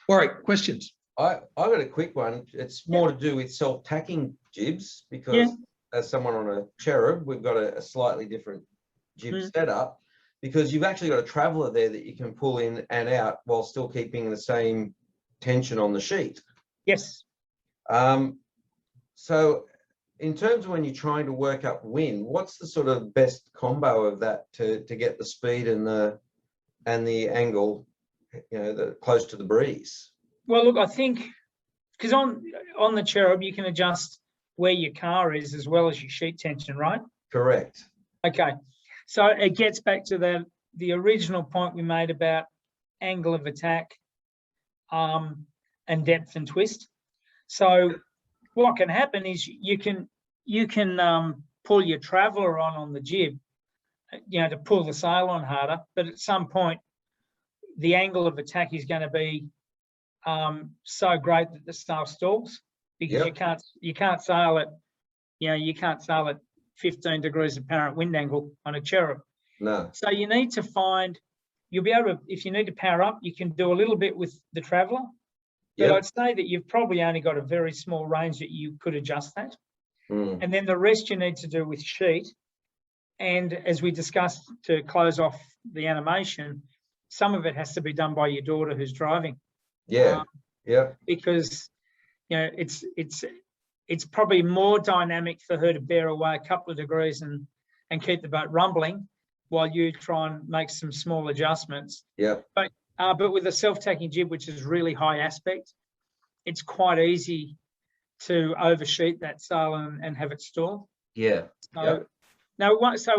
Warwick, questions? I got a quick one. It's more to do with self-tacking jibs, because as someone on a cherub, we've got a slightly different jib setup, because you've actually got a traveller there that you can pull in and out while still keeping the same tension on the sheet. Yes. So in terms of when you're trying to work up wind, what's the sort of best combo of that to get the speed and the angle, you know, close to the breeze? Well, look, I think because on the cherub you can adjust where your car is as well as your sheet tension, right? Correct. Okay, so it gets back to the original point we made about angle of attack and depth and twist. So what can happen is you can pull your traveller on the jib, you know, to pull the sail on harder, but at some point the angle of attack is going to be so great that the sail stalls, because you can't sail at, you know, you can't sail at 15 degrees apparent wind angle on a cherub. No. So you need to find, you'll be able to, if you need to power up, you can do a little bit with the traveller. But I'd say that you've probably only got a very small range that you could adjust that. And then the rest you need to do with sheet. And as we discussed to close off the animation, some of it has to be done by your daughter who's driving. Because, you know, it's probably more dynamic for her to bear away a couple of degrees and keep the boat rumbling while you try and make some small adjustments. But with a self-tacking jib, which is really high aspect, it's quite easy to oversheet that sail and have it stall. So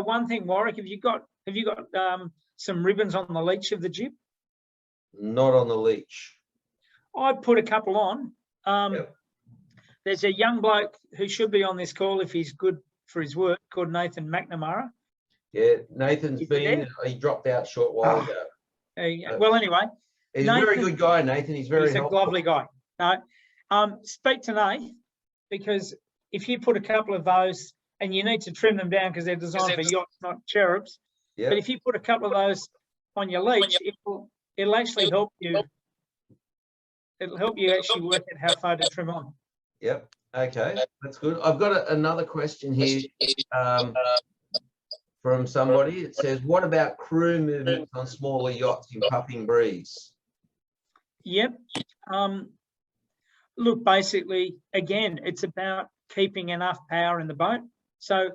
one thing, Warwick, have you got some ribbons on the leech of the jib? Not on the leech. I'd put a couple on. There's a young bloke who should be on this call if he's good for his work, called Nathan McNamara. Yeah, Nathan's he dropped out a short while ago. Well, anyway, he's Nathan, a very good guy, Nathan. He's a lovely guy. No, speak to Nate, because if you put a couple of those, and you need to trim them down because they're designed for yachts, not cherubs. But if you put a couple of those on your leech, it'll actually help you. It'll help you actually work out how far to trim on. Okay, that's good. I've got another question here. From somebody. It says, what about crew movements on smaller yachts in puffing breeze? Look, basically, again, it's about keeping enough power in the boat. So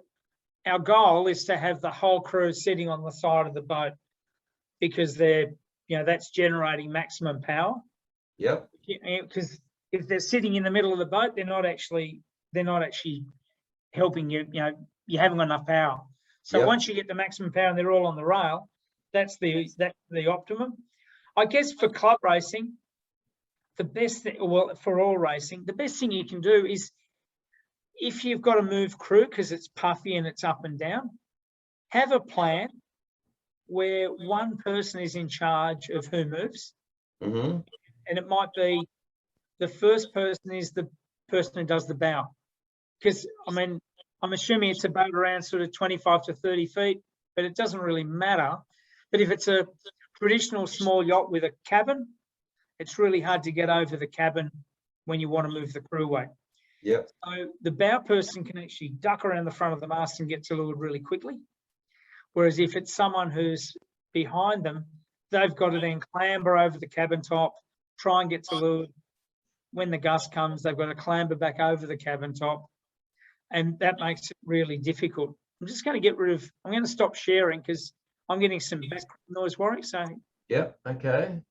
our goal is to have the whole crew sitting on the side of the boat, because they're, you know, that's generating maximum power. Because if they're sitting in the middle of the boat, they're not actually helping you. You know, you haven't got enough power. So once you get the maximum power and they're all on the rail, that's the optimum. I guess for club racing, the best thing, well, for all racing, the best thing you can do is, if you've got to move crew because it's puffy and it's up and down, have a plan where one person is in charge of who moves. And it might be the first person is the person who does the bow. Because, I mean, I'm assuming it's a boat around sort of 25 to 30 feet, but it doesn't really matter. But if it's a traditional small yacht with a cabin, it's really hard to get over the cabin when you want to move the crew away. So the bow person can actually duck around the front of the mast and get to leeward really quickly. Whereas if it's someone who's behind them, they've got to then clamber over the cabin top, try and get to leeward. When the gust comes, they've got to clamber back over the cabin top. And that makes it really difficult. I'm just going to get rid of, I'm going to stop sharing because I'm getting some background noise, Warwick. So okay.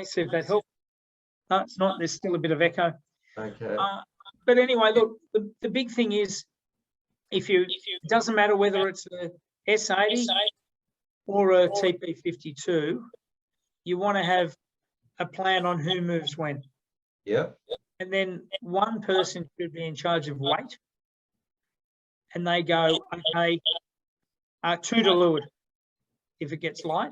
See if that helps. No, it's not. There's still a bit of echo. Okay. But anyway, look, the big thing is, it doesn't matter whether it's a S80 or a TP52, you want to have a plan on who moves when. Yep. And then one person should be in charge of weight. And they go, okay, 2 to leeward if it gets light.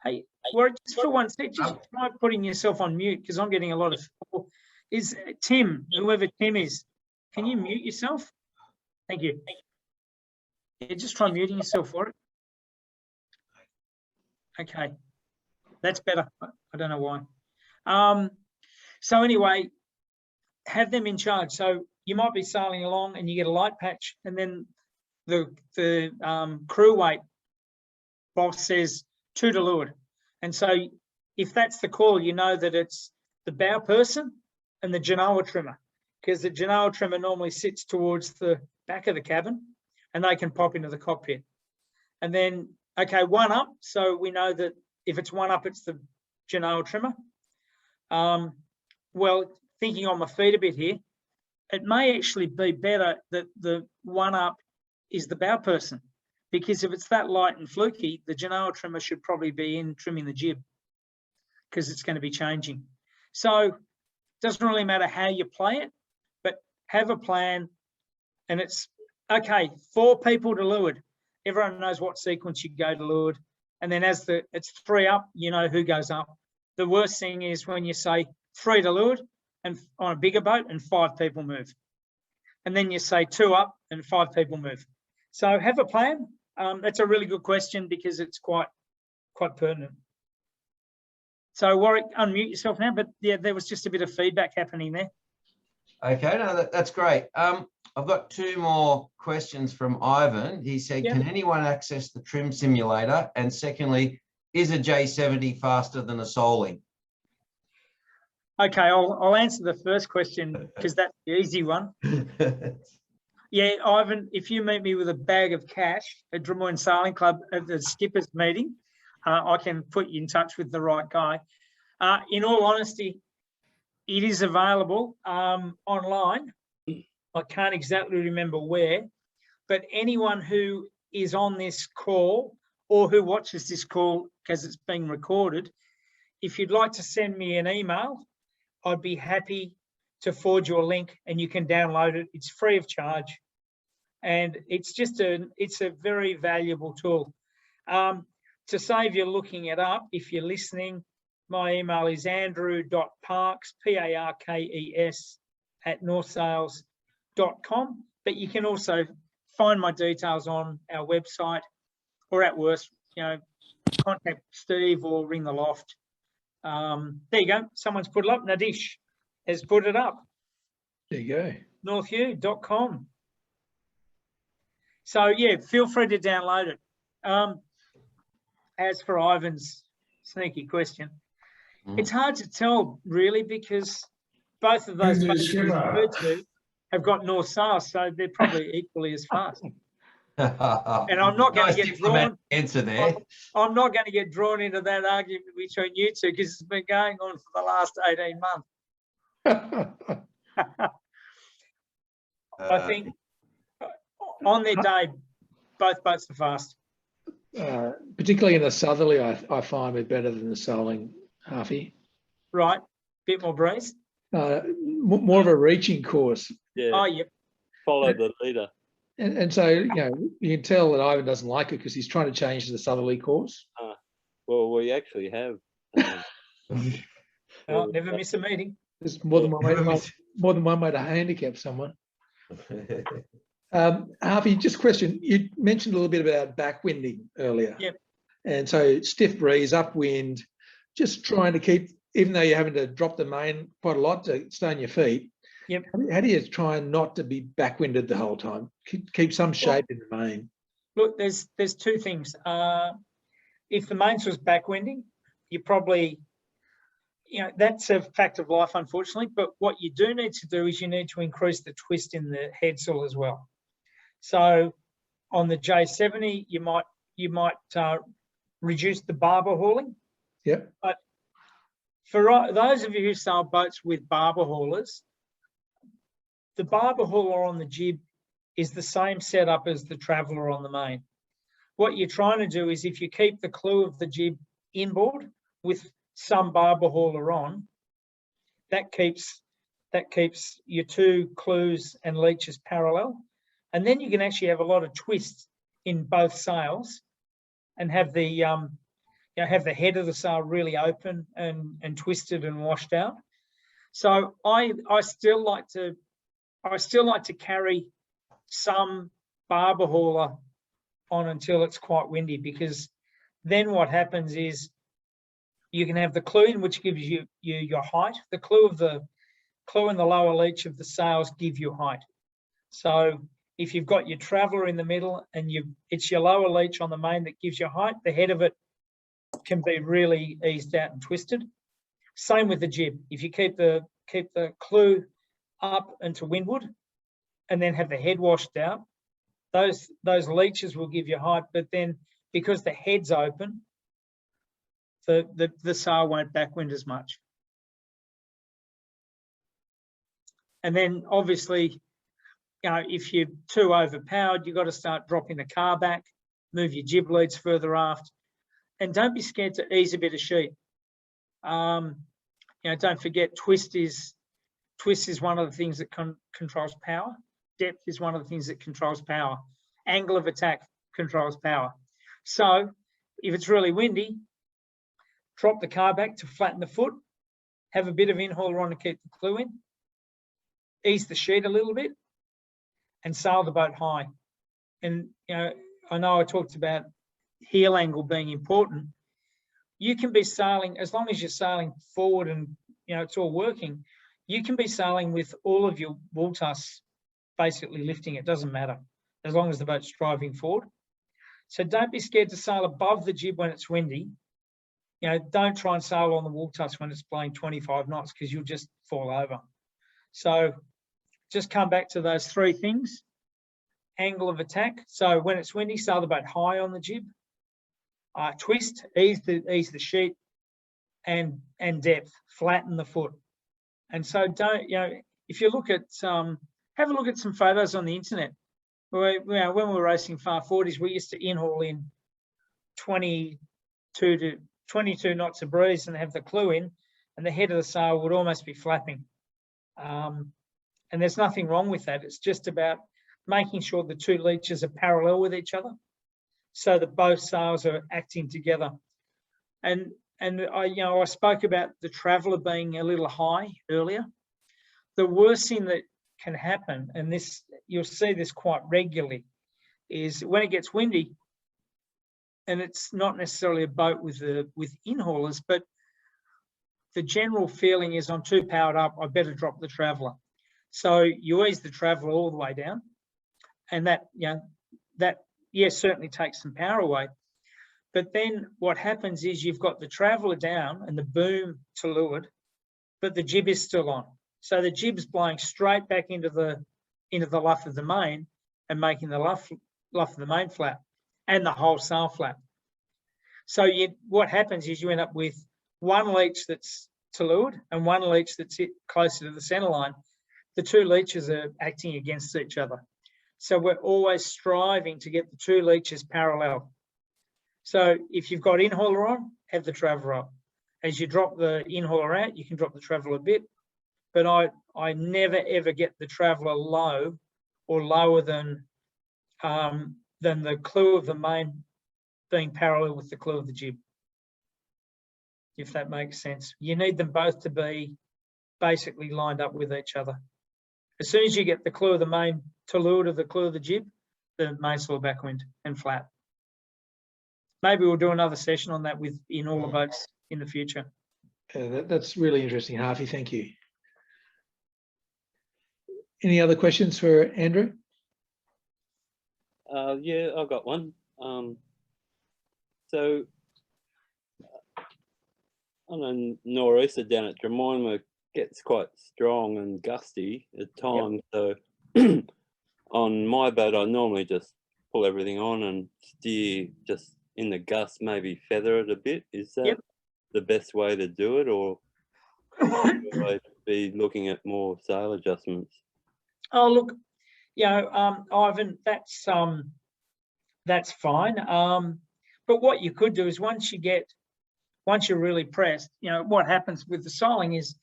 Hey, Warwick, just for one sec, just try putting yourself on mute because I'm getting a lot of... Is Tim, whoever Tim is, can you mute yourself? Thank you. Yeah, just try muting yourself for it. Okay, that's better. I don't know why. So anyway, have them in charge. So you might be sailing along and you get a light patch, and then the crew weight boss says 2 to leeward. And so if that's the call, you know that it's the bow person and the genoa trimmer, because the genoa trimmer normally sits towards the back of the cabin and they can pop into the cockpit. And then, okay, 1 up. So we know that if it's 1 up, it's the genoa trimmer. Well, thinking on my feet a bit here, it may actually be better that the 1 up is the bow person, because if it's that light and fluky, the genoa trimmer should probably be in trimming the jib because it's going to be changing. So it doesn't really matter how you play it, but have a plan. And it's, okay, 4 people to leeward. Everyone knows what sequence you go to leeward. And then as it's 3 up, you know who goes up. The worst thing is when you say 3 to leeward and on a bigger boat and 5 people move. And then you say 2 up and 5 people move. So have a plan. That's a really good question because it's quite pertinent. So Warwick, unmute yourself now. But yeah, there was just a bit of feedback happening there. Okay, no, that's great. I've got 2 more questions from Ivan. He said, Yep. Can anyone access the trim simulator? And secondly, is a J70 faster than a Soling? Okay, I'll answer the first question because that's the easy one. Yeah, Ivan, if you meet me with a bag of cash at Drummoyne Sailing Club at the skipper's meeting, I can put you in touch with the right guy. In all honesty, it is available online. I can't exactly remember where, but anyone who is on this call or who watches this call because it's being recorded, if you'd like to send me an email, I'd be happy to forward you a link and you can download it. It's free of charge. And it's just it's a very valuable tool. To save you looking it up, if you're listening, my email is andrew.parkes, P-A-R-K-E-S, @northsails.com. But you can also find my details on our website, or at worst, contact Steve or ring the loft. There you go. Someone's put it up. Nadish has put it up. There you go. northhue.com. So, yeah, feel free to download it. As for Ivan's sneaky question, it's hard to tell, really, because both of those boats you referred to have got North Sails, so they're probably equally as fast. And I'm not going to get drawn. Answer there. I'm not going to get drawn into that argument between you two because it's been going on for the last 18 months. I think on their day, both boats are fast. Particularly in the southerly, I find we're better than the Soling, Harvey. Right, bit more breeze. More of a reaching course. Yeah. Oh, yep. Follow the leader. And so, you can tell that Ivan doesn't like it because he's trying to change to the southerly course. Well, we actually have. Never miss a meeting. There's more than one way to handicap someone. Harvey, just a question. You mentioned a little bit about backwinding earlier. Yep. And so stiff breeze, upwind, just trying to keep, even though you're having to drop the main quite a lot to stay on your feet. Yep. How do you try not to be backwinded the whole time? Keep some shape in the main. Look, there's 2 things. If the mains was backwinding, you probably, that's a fact of life, unfortunately. But what you do need to do is you need to increase the twist in the headsail as well. So on the J70, you might reduce the barber hauling. Yep. But For those of you who sail boats with barber haulers, the barber hauler on the jib is the same setup as the traveller on the main. What you're trying to do is, if you keep the clew of the jib inboard with some barber hauler on, that keeps your two clews and leeches parallel. And then you can actually have a lot of twists in both sails and have the have the head of the sail really open and twisted and washed out. So I still like to carry some barber hauler on until it's quite windy, because then what happens is you can have the clew in, which gives you your height. The clew and the lower leech of the sails give you height. So if you've got your traveller in the middle and it's your lower leech on the main that gives you height, the head of it can be really eased out and twisted. Same with the jib. If you keep the clew up and to windward and then have the head washed out, those leeches will give you height, but then because the head's open, the sail won't backwind as much. And then obviously, if you're too overpowered, you've got to start dropping the car back, move your jib leads further aft, and don't be scared to ease a bit of sheet. Don't forget, twist is one of the things that controls power. Depth is one of the things that controls power. Angle of attack controls power. So if it's really windy, drop the car back to flatten the foot, have a bit of in-hauler on to keep the clew in, ease the sheet a little bit, and sail the boat high. And I know I talked about heel angle being important. You can be sailing, as long as you're sailing forward and it's all working, you can be sailing with all of your wool tusks basically lifting. It doesn't matter, as long as the boat's driving forward. So don't be scared to sail above the jib when it's windy. Don't try and sail on the wool tusk when it's blowing 25 knots, because you'll just fall over. So just come back to those three things. Angle of attack. So when it's windy, sail the boat high on the jib. Twist, ease the sheet, and depth, flatten the foot. And so don't, if you look at, have a look at some photos on the internet. When we were racing far 40s, we used to in-haul in 22 knots of breeze and have the clew in, and the head of the sail would almost be flapping. And there's nothing wrong with that. It's just about making sure the two leeches are parallel with each other, so that both sails are acting together. And I spoke about the traveller being a little high earlier. The worst thing that can happen, and this you'll see this quite regularly, is when it gets windy, and it's not necessarily a boat with in-haulers, but the general feeling is, I'm too powered up, I better drop the traveller. So you ease the traveller all the way down, and that certainly takes some power away. But then what happens is you've got the traveller down and the boom to leeward, but the jib is still on. So the jib's blowing straight back into the luff of the main and making the luff of the main flap and the whole sail flap. So what happens is you end up with one leech that's to leeward and one leech that's closer to the centre line. The two leeches are acting against each other. So we're always striving to get the two leeches parallel. So if you've got in-hauler on, have the traveller up. As you drop the in-hauler out, you can drop the traveller a bit. But I never ever get the traveller low or lower than the clew of the main being parallel with the clew of the jib, if that makes sense. You need them both to be basically lined up with each other. As soon as you get the clew of the main to leeward of the clew of the jib, the mainsail will backwind and flat. Maybe we'll do another session on that in all the boats in the future. That's really interesting, Harvey. Thank you. Any other questions for Andrew? Yeah, I've got one. So on a nor'easter down at Drummoyne, where it gets quite strong and gusty at times. Yep. So on my boat, I normally just pull everything on and steer just in the gust, maybe feather it a bit. Is that the best way to do it, or I'd be looking at more sail adjustments. Oh, look, Ivan, that's fine. But what you could do is once you're really pressed, what happens with the seiling is,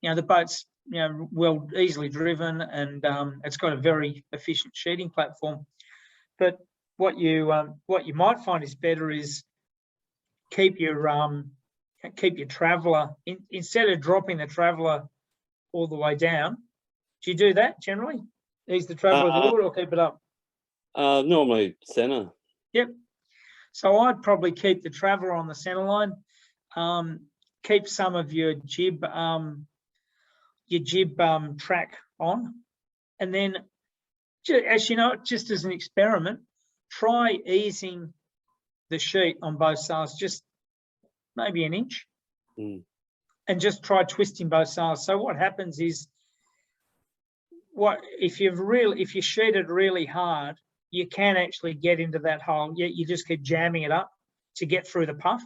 the boat's, well easily driven, and it's got a very efficient sheeting platform. But what you might find is better is keep your traveller instead of dropping the traveller all the way down. Do you do that generally? Ease the traveller forward or keep it up? Normally centre. Yep. So I'd probably keep the traveller on the centre line. Keep some of your jib track on, and then, as you know, just as an experiment, try easing the sheet on both sails, just maybe an inch, and just try twisting both sails. So what happens is, if you sheet it really hard, you can actually get into that hole. You just keep jamming it up to get through the puff.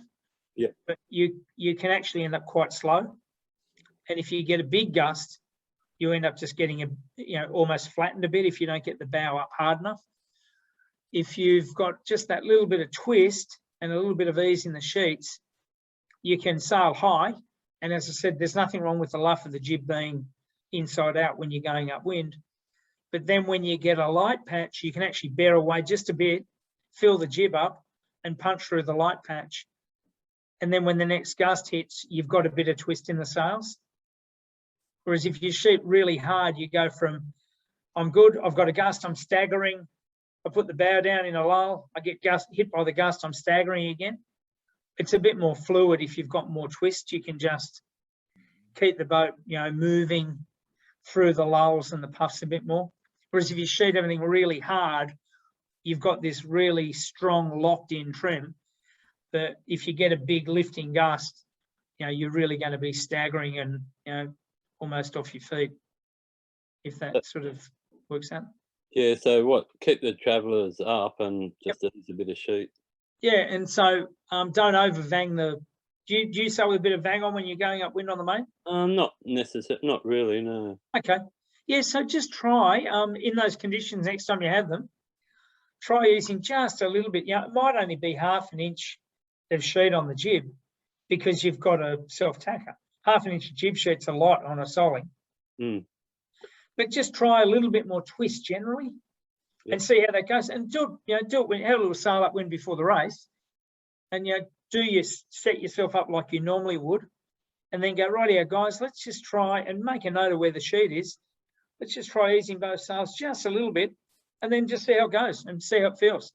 Yeah. But you can actually end up quite slow. And if you get a big gust, you end up just getting almost flattened a bit if you don't get the bow up hard enough. If you've got just that little bit of twist and a little bit of ease in the sheets, you can sail high. And as I said, there's nothing wrong with the luff of the jib being inside out when you're going upwind. But then when you get a light patch, you can actually bear away just a bit, fill the jib up and punch through the light patch. And then when the next gust hits, you've got a bit of twist in the sails. Whereas if you sheet really hard, you go from, I'm good, I've got a gust, I'm staggering, I put the bow down in a lull, I get hit by the gust, I'm staggering again. It's a bit more fluid if you've got more twist. You can just keep the boat, moving through the lulls and the puffs a bit more. Whereas if you sheet everything really hard, you've got this really strong locked-in trim that if you get a big lifting gust, you're really going to be staggering and, almost off your feet, if that sort of works out. Yeah, so keep the travellers up and just use a bit of sheet. Yeah, and so don't over vang the. Do you sail with a bit of vang on when you're going upwind on the main? Not necessarily, not really, no. Okay. Yeah, so just try in those conditions next time you have them. Try using just a little bit. It might only be half an inch of sheet on the jib because you've got a self-tacker. Half an inch of jib sheet's a lot on a soling. But just try a little bit more twist generally and see how that goes. And do it when you have a little sail upwind before the race, and set yourself up like you normally would, and then go, rightio guys, let's just try and make a note of where the sheet is. Let's just try easing both sails just a little bit, and then just see how it goes and see how it feels.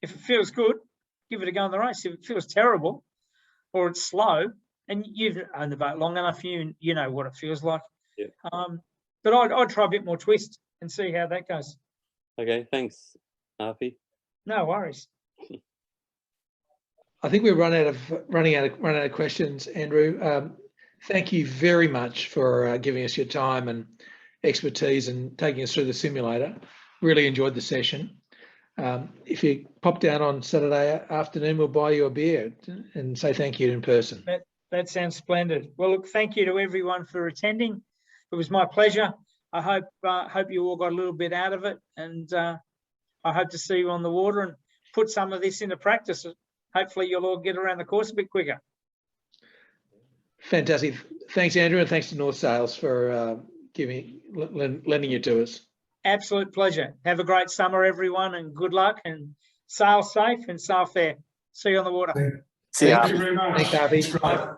If it feels good, give it a go in the race. If it feels terrible or it's slow, and you've owned the boat long enough, you know what it feels like. Yeah. But I'd try a bit more twist and see how that goes. Okay, thanks, Harvey. No worries. I think we're running out of questions, Andrew. Thank you very much for giving us your time and expertise and taking us through the simulator. Really enjoyed the session. If you pop down on Saturday afternoon, we'll buy you a beer and say thank you in person. That sounds splendid. Well, look, thank you to everyone for attending. It was my pleasure. I hope you all got a little bit out of it, and I hope to see you on the water and put some of this into practice. Hopefully you'll all get around the course a bit quicker. Fantastic. Thanks, Andrew, and thanks to North Sails for lending it to us. Absolute pleasure. Have a great summer, everyone, and good luck, and sail safe and sail fair. See you on the water. See you. Thank you very much. Thanks, Harvey.